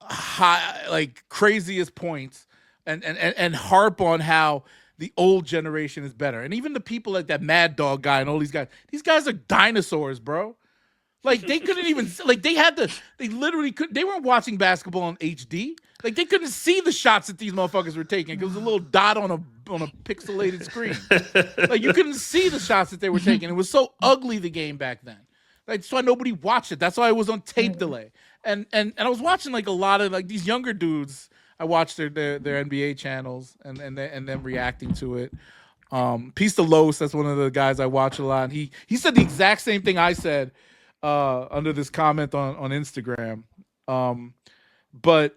high, like, craziest points and harp on how the old generation is better. And even the people like that Mad Dog guy and all these guys are dinosaurs, bro. Like, they couldn't even, like, they literally couldn't, they weren't watching basketball on HD. Like, they couldn't see the shots that these motherfuckers were taking because it was a little dot on a pixelated screen. Like, you couldn't see the shots that they were taking. It was so ugly, the game back then. Like, that's why nobody watched it. That's why it was on tape delay. And I was watching, like, a lot of, like, these younger dudes. I watched their NBA channels and them reacting to it. Peace to Los, that's one of the guys I watch a lot. He said the exact same thing I said under this comment on Instagram. But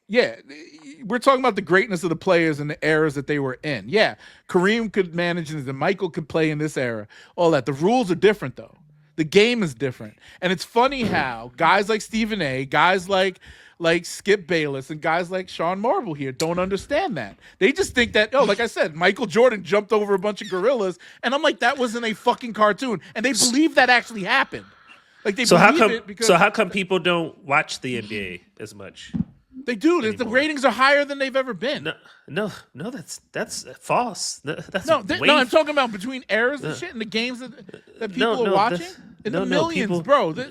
yeah, we're talking about the greatness of the players and the eras that they were in. Yeah, Kareem could manage and Michael could play in this era. All that. The rules are different though. The game is different. And it's funny how guys like Stephen A., guys like Skip Bayless and guys like Sean Marble here don't understand that. They just think that, like I said, Michael Jordan jumped over a bunch of gorillas, and I'm like, that wasn't a fucking cartoon. And they believe that actually happened. Like, they how come people don't watch the NBA as much? They do. The ratings are higher than they've ever been. No, that's false. That's no, I'm talking about between eras and shit and the games that people are watching. In the millions, bro. The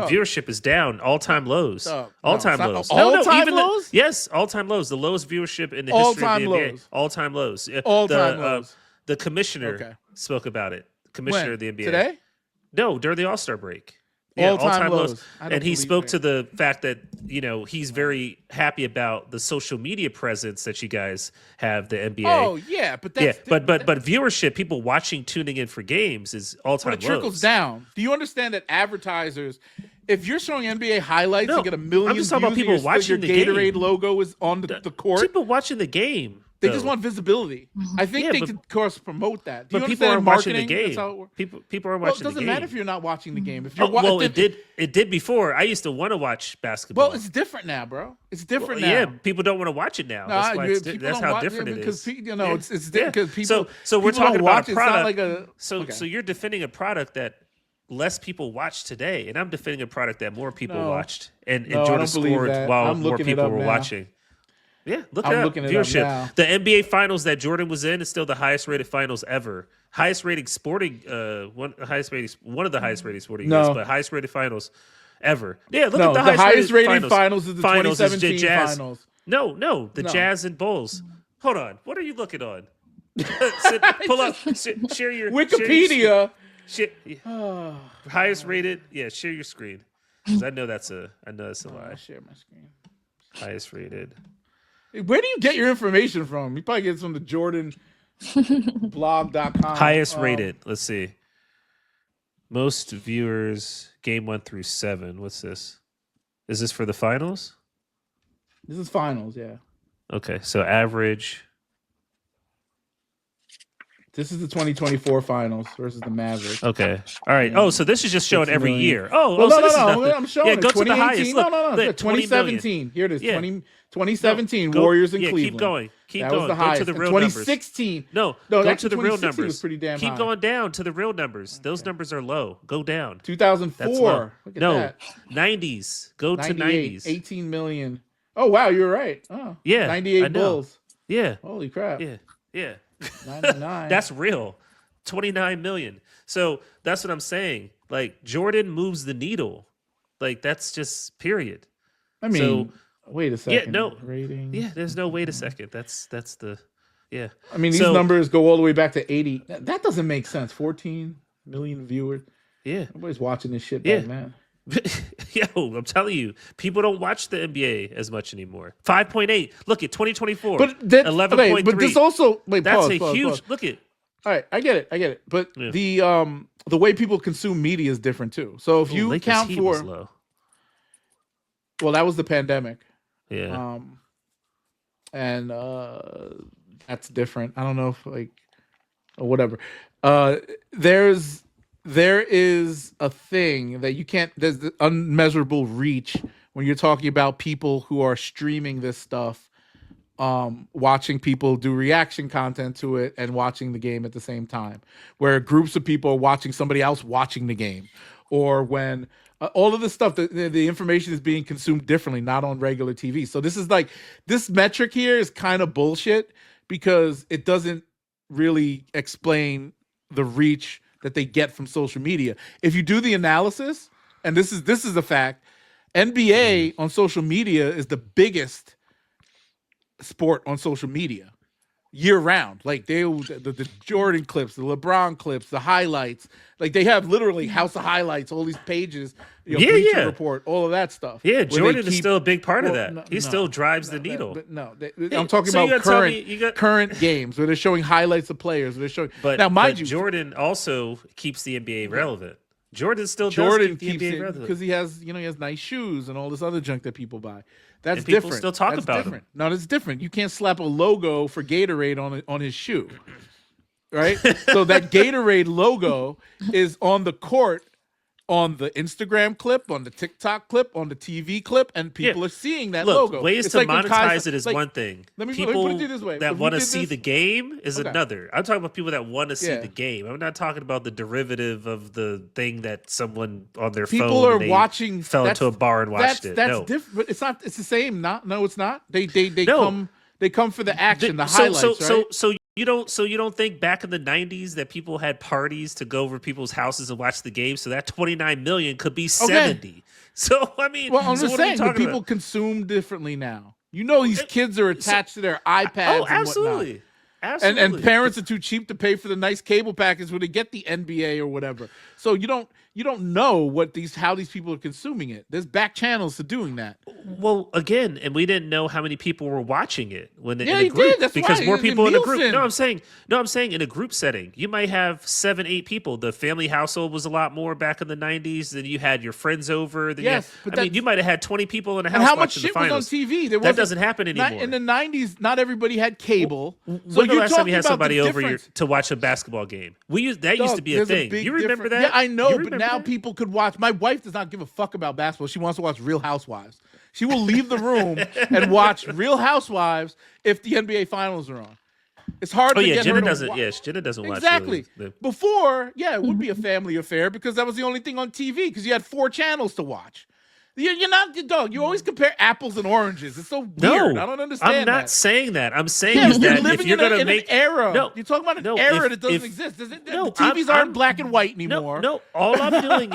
viewership is down. All-time lows. All-time lows. All-time lows? Yes, all-time lows. The lowest viewership in the history of the NBA. All-time lows. All-time lows. The commissioner spoke about it. Commissioner of the NBA. Today? No, during the All-Star break. Yeah, all-time lows. And he spoke to the fact that, he's very happy about the social media presence that you guys have, the NBA. Oh, yeah, but that's... Yeah, but viewership, people tuning in for games is all-time lows. But it trickles down. Do you understand that advertisers, if you're showing NBA highlights and get 1 million views, about people watching your Gatorade logo is on the court? People watching the game. They just want visibility. I think they could, of course, promote that. But people aren't watching the game. People aren't watching the game. It doesn't matter if you're not watching the game. If you're it did before. I used to want to watch basketball. Well, it's different now, bro. It's different now. Yeah, people don't want to watch it now. That's how different it is. Because it's different because people. So we're talking about a product. So you're defending a product that less people watch today, and I'm defending a product that more people watched, and Jordan scored while more people were watching. Yeah, I'm looking at viewership. The NBA finals that Jordan was in is still the highest rated finals ever. Highest rated sporting, one of the highest rated sporting events, but highest rated finals ever. Yeah, look at the highest rated finals is the 2017 finals. No, the Jazz and Bulls. Hold on, what are you looking on? Pull up, share your Wikipedia. Highest rated, share your screen. 'Cause I know that's a lie. Share my screen. Highest rated. Where do you get your information from? You probably get it from the jordanblog.com. Highest rated. Let's see. Most viewers, game 1 through 7. What's this? Is this for the finals? This is finals, yeah. Okay, so average. This is the 2024 finals versus the Mavericks. Okay. All right. Oh, so this is just showing every year. Oh, well, so no, this is no, nothing. I'm showing yeah, it. go to the highest. Look, no. look, 2017. Here it is. Yeah. 2017 No, Warriors in yeah, Cleveland. Keep going. Keep that going. Was the go highest. to the real 2016. numbers. No, go to the real numbers. Was pretty damn keep high. going down to the real numbers. Those numbers are low. Go down. 2004. Look at that. 90s. Go to 90s. 18 million. Oh wow, you're right. Oh, yeah, 98 Bulls. Yeah. Holy crap. Yeah. 99. That's real. 29 million. So that's what I'm saying. Like Jordan moves the needle. Like that's just period. I mean, wait a second. Yeah, no rating. Yeah, there's no wait a second. That's the yeah. I mean, these numbers go all the way back to 80. That doesn't make sense. 14 million viewers. Yeah, nobody's watching this shit back then. Yo, I'm telling you, people don't watch the NBA as much anymore. 5.8. Look at 2024. But 11.3. But this also that's a huge. Look at. All right, I get it. But the way people consume media is different too. So if you count for, well, that was the pandemic. Yeah. And that's different. I don't know if or whatever. There is a thing that you can't. There's the unmeasurable reach when you're talking about people who are streaming this stuff. Watching people do reaction content to it and watching the game at the same time, where groups of people are watching somebody else watching the game, or when all of this stuff, the information is being consumed differently, not on regular TV. So this metric here is kind of bullshit because it doesn't really explain the reach that they get from social media. If you do the analysis, and this is a fact, NBA on social media is the biggest sport on social media year round. Like the Jordan clips, the LeBron clips, the highlights, like they have literally House of Highlights, all these pages, Bleacher Report, all of that stuff. Yeah, Jordan is still a big part of that. He still drives the needle. I'm talking about current games where they're showing highlights of players. Where they're showing, now, mind you, Jordan also keeps the NBA relevant. Jordan does keep the NBA relevant because he has nice shoes and all this other junk that people buy. That's people different. Still talk about him. No, that's different. You can't slap a logo for Gatorade on his shoe, right? So that Gatorade logo is on the court, on the Instagram clip, on the TikTok clip, on the TV clip, and people are seeing that logo. Ways to monetize it is one thing. Let me put it this way. That want to see the game is another. I'm talking about people that want to see the game. I'm not talking about the derivative of the thing that someone on their phone are watching. Fell into a bar and watched it. That's different. It's not. It's the same. No, it's not. They come. They come for the action, the highlights, right? So you don't think back in the 90s that people had parties to go over people's houses and watch the game? So that 29 million could be 70. So I mean, I'm just saying, but people consume differently now. These kids are attached to their iPads. Oh, absolutely. Absolutely. And parents are too cheap to pay for the nice cable package when they get the NBA or whatever. So you don't know how these people are consuming it. There's back channels to doing that. Well, again, and we didn't know how many people were watching it when in a group. Did. That's because right. more people in a group. No, I'm saying in a group setting, you might have 7-8 people. The family household was a lot more back in the 90s. Then you had your friends over. Then you might have had 20 people in a house. And how much watching shit the finals. was on TV? That doesn't happen anymore. In the 90s, not everybody had cable. So when the last time you had somebody over to watch a basketball game? Used to be a thing. You remember that? Yeah, I know, but now people could watch. My wife does not give a fuck about basketball. She wants to watch Real Housewives. She will leave the room and watch Real Housewives if the NBA Finals are on. It's hard to get Jenna her doesn't. watch. Yes, Jenna doesn't watch. Exactly. Before, it would be a family affair because that was the only thing on TV because you had 4 channels to watch. You're not the dog. You always compare apples and oranges. It's so weird. I don't understand. I'm not saying that. I'm saying that if you're going to make an era, you're talking about an era that doesn't exist. The TVs aren't black and white anymore. No. All I'm doing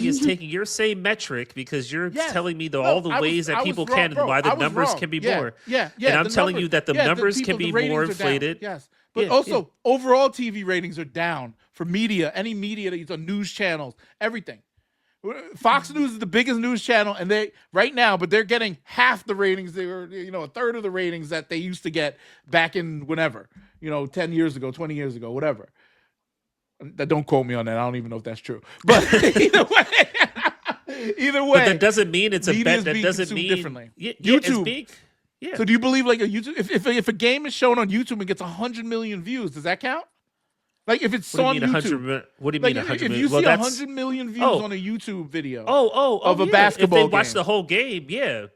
is taking your same metric because you're telling me all the ways that people can and why the numbers can be more. Yeah. And I'm telling you that the numbers can be more inflated. Yes. But also, overall TV ratings are down for media, any media that you on news channels, everything. Fox News is the biggest news channel, and they're getting half the ratings. They were, a third of the ratings that they used to get back in whenever, 10 years ago, 20 years ago, whatever. Don't quote me on that. I don't even know if that's true. But either way. But that doesn't mean it's a bet. That doesn't mean differently. YouTube. Yeah. So do you believe like a YouTube if a game is shown on YouTube and gets 100 million views, does that count? Like if it's on YouTube. What do you Like mean 100 if million? you see 100 million views on a YouTube video of a basketball game. If they watch the whole game, yeah.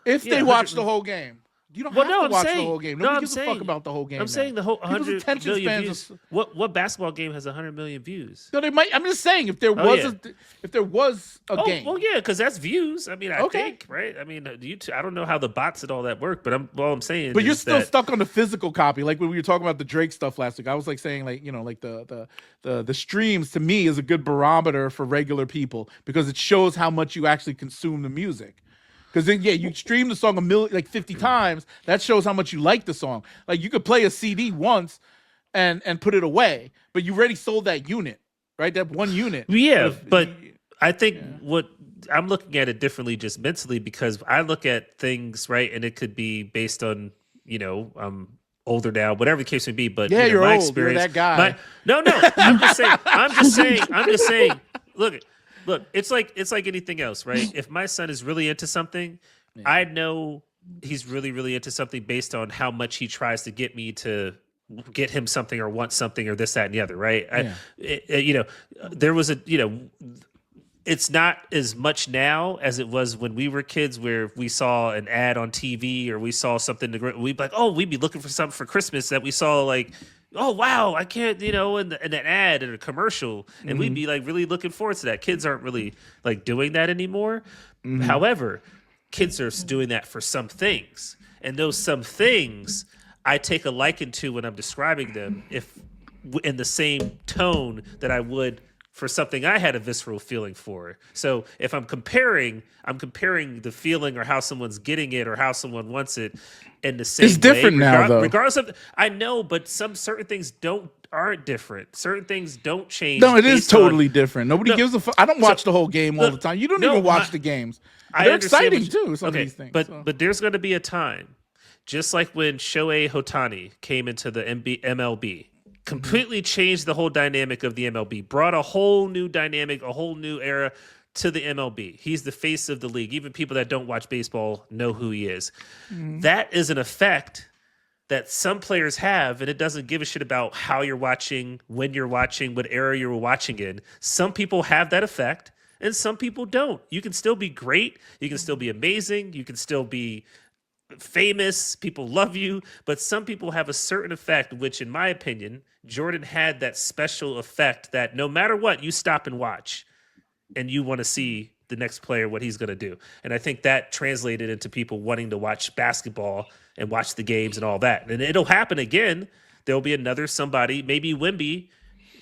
If they watch the whole game. You don't have to watch the whole game. Nobody gives a fuck about the whole game. I'm saying the whole 100 million views. What basketball game has 100 million views? No, they might. I'm just saying if there was a game. Well, yeah, because that's views. I mean, I think, right? I mean, I don't know how the bots and all that work, but all I'm saying. But you're still stuck on the physical copy, like when we were talking about the Drake stuff last week. I was like saying, like like the streams to me is a good barometer for regular people because it shows how much you actually consume the music. Because then, you stream the song 50 times. That shows how much you like the song. Like you could play a CD once and put it away, but you already sold that unit, right? That one unit. Yeah, but I think what I'm looking at it differently, just mentally, because I look at things right, and it could be based on I'm older now, whatever the case may be. But you're my old. experience, You're that guy. No. I'm just saying. Look, it's like anything else, right? If my son is really into something, I know he's really, really into something based on how much he tries to get me to get him something or want something or this, that, and the other, right? There was it's not as much now as it was when we were kids, where we saw an ad on TV or we saw something we'd be like, oh, we'd be looking for something for Christmas that we saw like, oh wow, I can't, in an ad and a commercial, and we'd be like really looking forward to that. Kids aren't really like doing that anymore. However, kids are doing that for some things, and those some things I take a liking to when I'm describing them, if in the same tone that I would for something I had a visceral feeling for. So if I'm comparing the feeling or how someone's getting it or how someone wants it in the same way. It's different now, though. Regardless of, I know, but certain things aren't different. Certain things don't change. No, it is totally different. Nobody gives a fuck. I don't watch the whole game all the time. You don't even watch the games. They're exciting too. Some of these things. But there's going to be a time, just like when Shohei Ohtani came into the MLB. Completely changed the whole dynamic of the MLB, brought a whole new dynamic, a whole new era to the MLB. He's the face of the league. Even people that don't watch baseball know who he is. That is an effect that some players have, and it doesn't give a shit about how you're watching, when you're watching, what era you're watching in. Some people have that effect, and some people don't. You can still be great. You can still be amazing. You can still be famous, people love you, but some people have a certain effect, which in my opinion, Jordan had that special effect that no matter what, you stop and watch and you want to see the next player, what he's going to do. And I think that translated into people wanting to watch basketball and watch the games and all that. And it'll happen again. There'll be another somebody, maybe Wemby,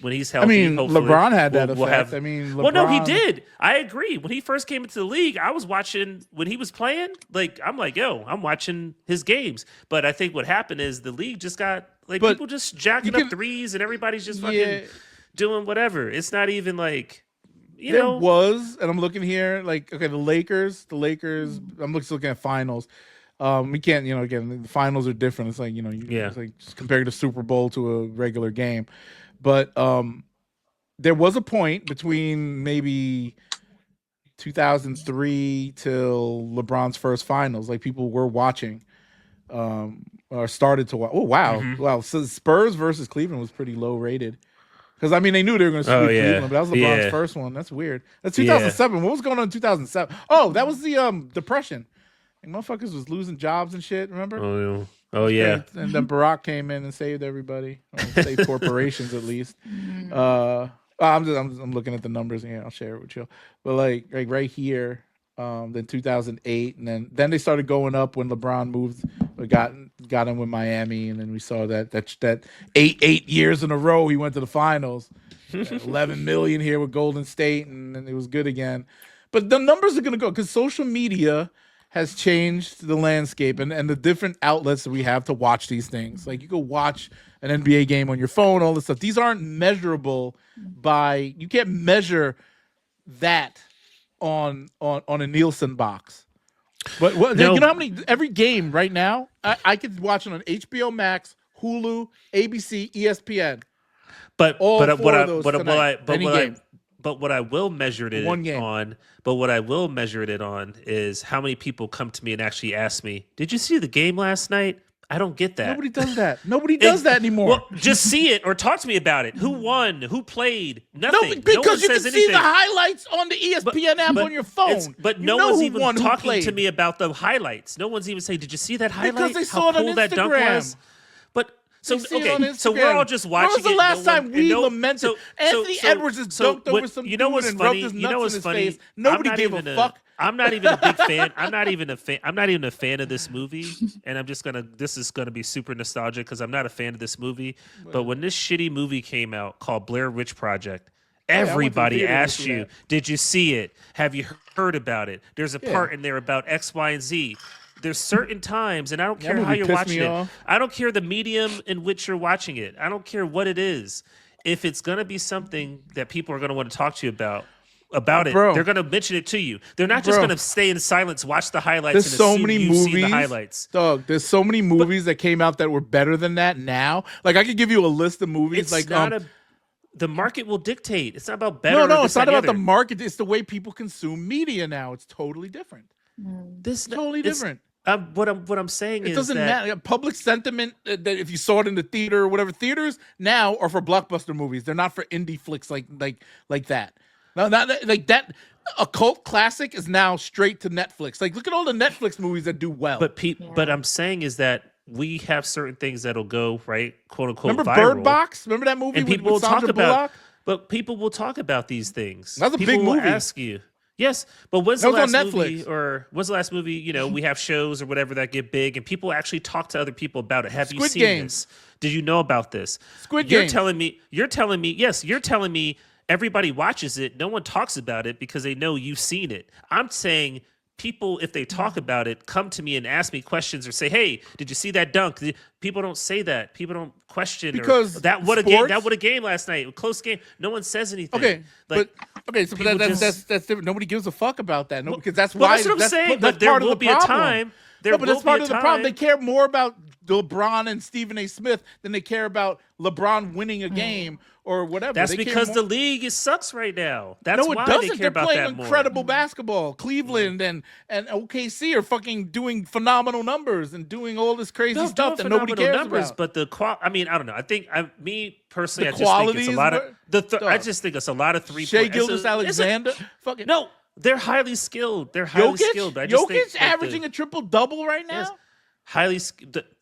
when he's healthy. I mean, LeBron had that effect. Well, no, he did. I agree. When he first came into the league, I was watching when he was playing. Like, I'm like, yo, I'm watching his games. But I think what happened is the league just got people just jacking up threes, and everybo's just fucking doing whatever. It's not even like, there was, and I'm looking here, like, okay, the Lakers. I'm just looking at finals. We can't, again, the finals are different. It's like, it's like just comparing the Super Bowl to a regular game. But there was a point between maybe 2003 till LeBron's first finals, like people were watching or started to watch. Oh, wow. Wow. So Spurs versus Cleveland was pretty low rated. Because, I mean, they knew they were going to sweep Cleveland, but that was LeBron's first one. That's weird. That's 2007. What was going on in 2007? Oh, that was the Depression. Like, motherfuckers was losing jobs and shit, remember? Oh yeah. And then Barack came in and saved everybody, or saved corporations at least. I'm looking at the numbers here. I'll share it with you. But like right here, then 2008, and then they started going up when LeBron moved, got him with Miami, and then we saw that eight years in a row he went to the finals. 11 million here with Golden State, and then it was good again. But the numbers are gonna go because social media has changed the landscape and the different outlets that we have to watch these things. Like you can watch an NBA game on your phone, all this stuff. These aren't measurable you can't measure that on a Nielsen box. But you know how many, every game right now, I could watch it on HBO Max, Hulu, ABC, ESPN. But But what I will measure it on, is how many people come to me and actually ask me, "Did you see the game last night?" I don't get that. Nobody does that. Nobody does that anymore. Well, just see it or talk to me about it. Who won? Who played? Nothing. Because you can see the highlights on the ESPN app on your phone. But no one's even talking to me about the highlights. No one's even saying, "Did you see that highlight? Because they saw it on Instagram. That dunk was?" But so we're all just watching. When was the last time we lamented? Anthony Edwards has dunked over some dude and rubbed his nuts in his face. Nobody gave a fuck. I'm not even a big fan. I'm not even a fan of this movie. And this is gonna be super nostalgic because I'm not a fan of this movie. But when this shitty movie came out called Blair Witch Project, everybody asked you, "Did you see it? Have you heard about it?" There's a part in there about X, Y, and Z. There's certain times, and I don't care how you're watching it. I don't care the medium in which you're watching it. I don't care what it is. If it's going to be something that people are going to want to talk to you about it, they're going to mention it to you. They're not just going to stay in silence, watch the highlights, and assume you've seen the highlights. Dog, there's so many movies that came out that were better than that now. Like, I could give you a list of movies. The market will dictate. It's not about better. No, it's not about the market. It's the way people consume media now. It's totally different. Totally different. What I'm saying is it doesn't matter. Public sentiment that if you saw it in the theater or whatever, theaters now are for blockbuster movies. They're not for indie flicks like that. No, not like that. A cult classic is now straight to Netflix. Like, look at all the Netflix movies that do well. But I'm saying is that we have certain things that'll go right, quote unquote. Remember viral. Bird Box? Remember that movie? And people will talk about. But people will talk about these things. That's a big movie. Will ask you. Yes, but when's the last movie? You know, we have shows or whatever that get big, and people actually talk to other people about it. Have you seen this? Did you know about this? Squid You're Games. telling me. You're telling me everybody watches it. No one talks about it because they know you've seen it. I'm saying people, if they talk about it, come to me and ask me questions or say, "Hey, did you see that dunk?" People don't say that. People don't question because what a game last night, a close game. No one says anything. Okay, that's different. Nobody gives a fuck about that. No, because that's why. That's what I'm saying. But there will be a time. But that's part of the problem. They care more about LeBron and Stephen A. Smith than they care about LeBron winning a game or whatever. That's because the league sucks right now. That's why doesn't. They care about playing that more. Incredible basketball. Cleveland and OKC are fucking doing phenomenal numbers and doing all this crazy stuff that nobody cares about. But I don't know. I think me personally, I just think it's a lot of I just think it's a lot of 3 points. Shai Gilgeous-Alexander, fucking no. They're highly skilled. Jokic averaging a triple-double right now? Yes, highly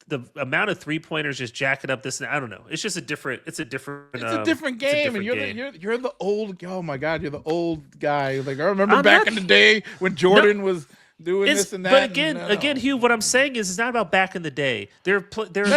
the amount of 3-pointers just jacking up this. I don't know. It's just a different. It's a different game, and you're the old. Oh my God, you're the old guy. Like, I remember back in the day when Jordan was doing this and that. But again, Hugh, what I'm saying is, it's not about back in the day. There are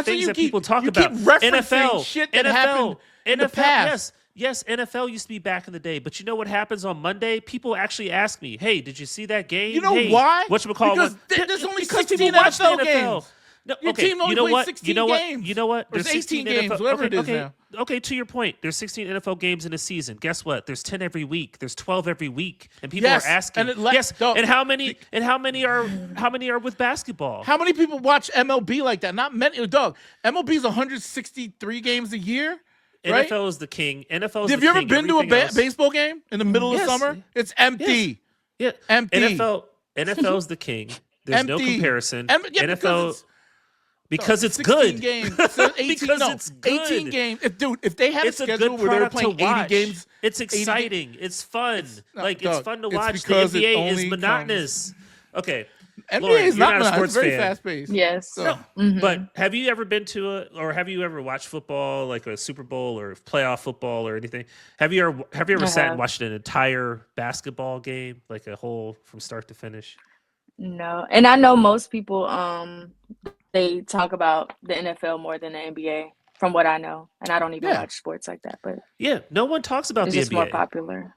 things that people talk about. NFL, shit that happened in the past. Yes, NFL used to be back in the day, but you know what happens on Monday? People actually ask me, "Hey, did you see that game?" You know why? Whatchamacallit? Because there's only 16 NFL games. No, your team only plays 16 games. You know what? There's 18 games, whatever it is now. Okay, to your point, there's 16 NFL games in a season. Guess what? There's 10 every week. There's 12 every week, and people are asking. And how many are with basketball? How many people watch MLB like that? Not many. Dog, MLB is 163 games a year. Right? NFL is the king. Have you ever been to a baseball game in the middle of summer? It's empty. Yes. Yeah, empty. NFL is the king. There's no comparison. NFL. Because it's good. Games. It's good. 18 games. If they had a schedule where they were playing 80 games, it's exciting. It's fun. It's fun to watch. The NBA is monotonous. Okay. NBA Lauren, is not a sports it's very fan. fast paced. Yes. So. But have you ever been to have you ever watched football, like a Super Bowl or playoff football or anything? Have you ever sat and watched an entire basketball game, like a whole from start to finish? No. And I know most people they talk about the NFL more than the NBA, from what I know. And I don't even watch sports like that. But no one talks about the NBA. It's just more popular.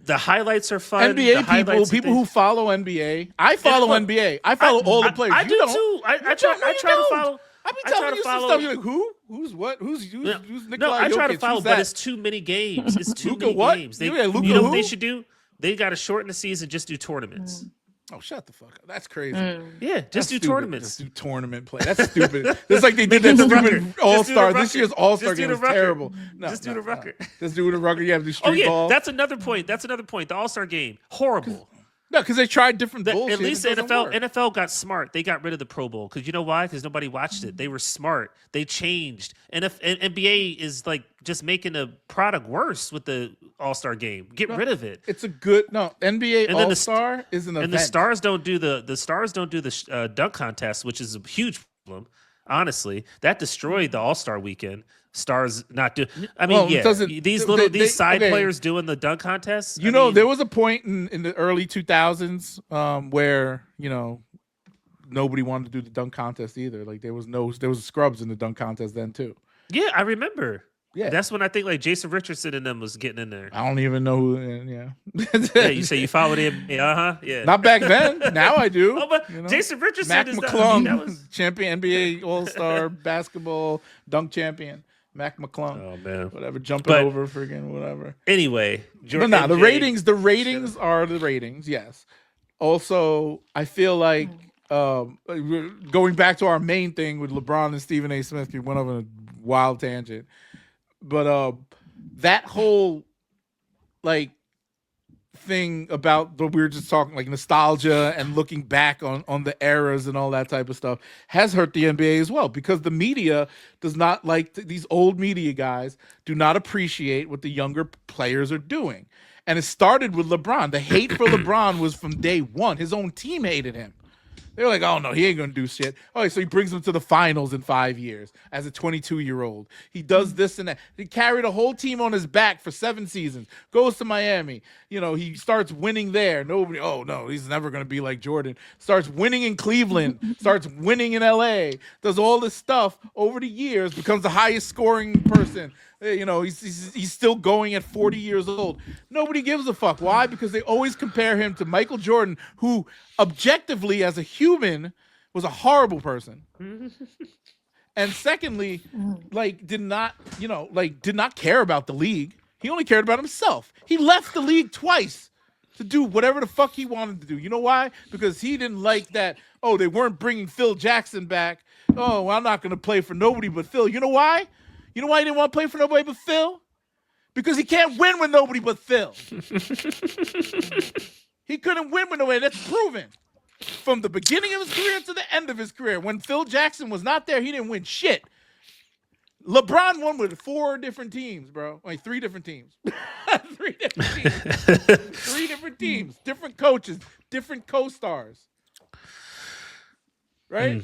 The highlights are fun. NBA people who follow NBA. I follow NBA. I follow all the players. I do too. I try to follow. I've been telling you some stuff. You're like, who? Who's what? Who's Nikolai No, I try Jokic? to follow, but it's too many games. It's too many games. You know what they should do? They got to shorten the season, just do tournaments. Oh, shut the fuck up. That's crazy. Yeah, just do tournaments. Just do tournament play. That's stupid. It's like they did that stupid All-Star. This year's All-Star game was terrible. No, just do the record. Just do the record. You have to do street ball. That's another point. The All-Star game. Horrible. No, because they tried different bullshit. At least NFL got smart. They got rid of the Pro Bowl. Because you know why? Because nobody watched it. They were smart. They changed. And NBA is like just making the product worse with the All-Star game. Get rid of it. It's a good NBA All-Star is an event. And the stars don't do the dunk contest, which is a huge problem. Honestly, that destroyed the All-Star weekend. Stars not do. I mean, these side players doing the dunk contests. There was a point in the early 2000s where nobody wanted to do the dunk contest either. Like there was scrubs in the dunk contest then too. Yeah, I remember. Yeah, that's when I think like Jason Richardson and them was getting in there. I don't even know who. Yeah. Yeah, you say you followed him. Yeah. Not back then. Now I do. Oh, but Jason Richardson Mac is McClung, that was champion NBA All-Star basketball dunk champion. Mac McClung. Oh man, whatever, jumping over friggin' whatever. Anyway, but the ratings are the ratings. Yes. Also, I feel like going back to our main thing with LeBron and Stephen A. Smith, we went on a wild tangent. But that whole thing about what we were just talking, like nostalgia and looking back on the eras and all that type of stuff has hurt the NBA as well, because the media does not these old media guys do not appreciate what the younger players are doing. And it started with LeBron. The hate for LeBron was from day one. His own team hated him. They were like, oh, no, he ain't going to do shit. Oh, so he brings them to the finals in 5 years as a 22-year-old. He does this and that. He carried a whole team on his back for 7 seasons. Goes to Miami. He starts winning there. Nobody, oh, no, he's never going to be like Jordan. Starts winning in Cleveland. Starts winning in L.A. Does all this stuff over the years. Becomes the highest scoring person. He's still going at 40 years old. Nobody gives a fuck. Why? Because they always compare him to Michael Jordan, who objectively as a human was a horrible person. And secondly, did not care about the league. He only cared about himself. He left the league twice to do whatever the fuck he wanted to do. You know why? Because he didn't like that, they weren't bringing Phil Jackson back. Oh, well, I'm not going to play for nobody but Phil. You know why? You know why he didn't want to play for nobody but Phil? Because he can't win with nobody but Phil. He couldn't win with nobody. That's proven. From the beginning of his career to the end of his career. When Phil Jackson was not there, he didn't win shit. LeBron won with 4 different teams, bro. 3 different teams. 3 different teams. 3 different teams. Different coaches. Different co-stars. Right?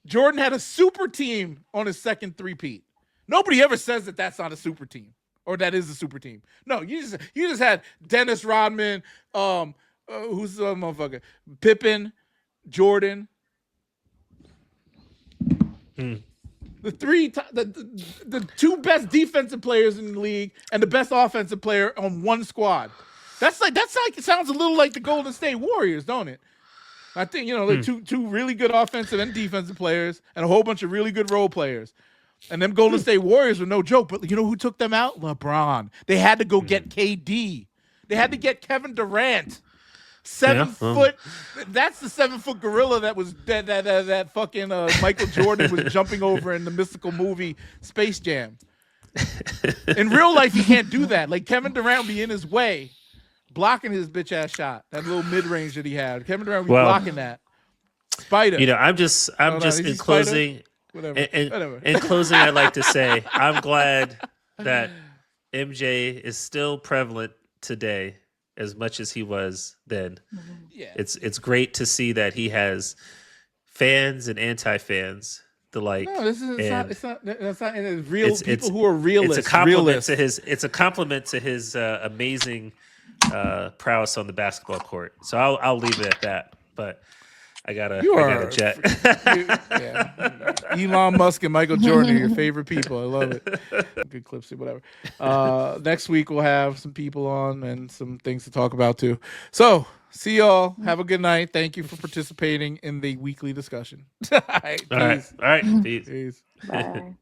Jordan had a super team on his second three-peat. Nobody ever says that that's not a super team or that is a super team. No, you just had Dennis Rodman, who's the motherfucker? Pippen, Jordan. The 2 best defensive players in the league and the best offensive player on one squad. That's like it sounds a little like the Golden State Warriors, don't it? I think two really good offensive and defensive players and a whole bunch of really good role players. And them Golden State Warriors were no joke. But you know who took them out? LeBron. They had to go get KD. They had to get Kevin Durant. 7 foot. That's the 7-foot gorilla that was that fucking Michael Jordan was jumping over in the mystical movie Space Jam. In real life, you can't do that. Like Kevin Durant would be in his way, blocking his bitch ass shot. That little mid range that he had. Kevin Durant would be blocking that. Spider. I'm just in closing. Whatever. In closing, I'd like to say I'm glad that MJ is still prevalent today as much as he was then. Yeah. It's great to see that he has fans and anti-fans alike. No, it's not. It's real people who are realists. It's a compliment to his. It's a compliment to his amazing prowess on the basketball court. So I'll leave it at that. But I gotta jet. Elon Musk and Michael Jordan are your favorite people. I love it. Good clips, whatever. Next week we'll have some people on and some things to talk about too. So see y'all. Have a good night. Thank you for participating in the weekly discussion. All right. All right. Peace. Peace. Bye.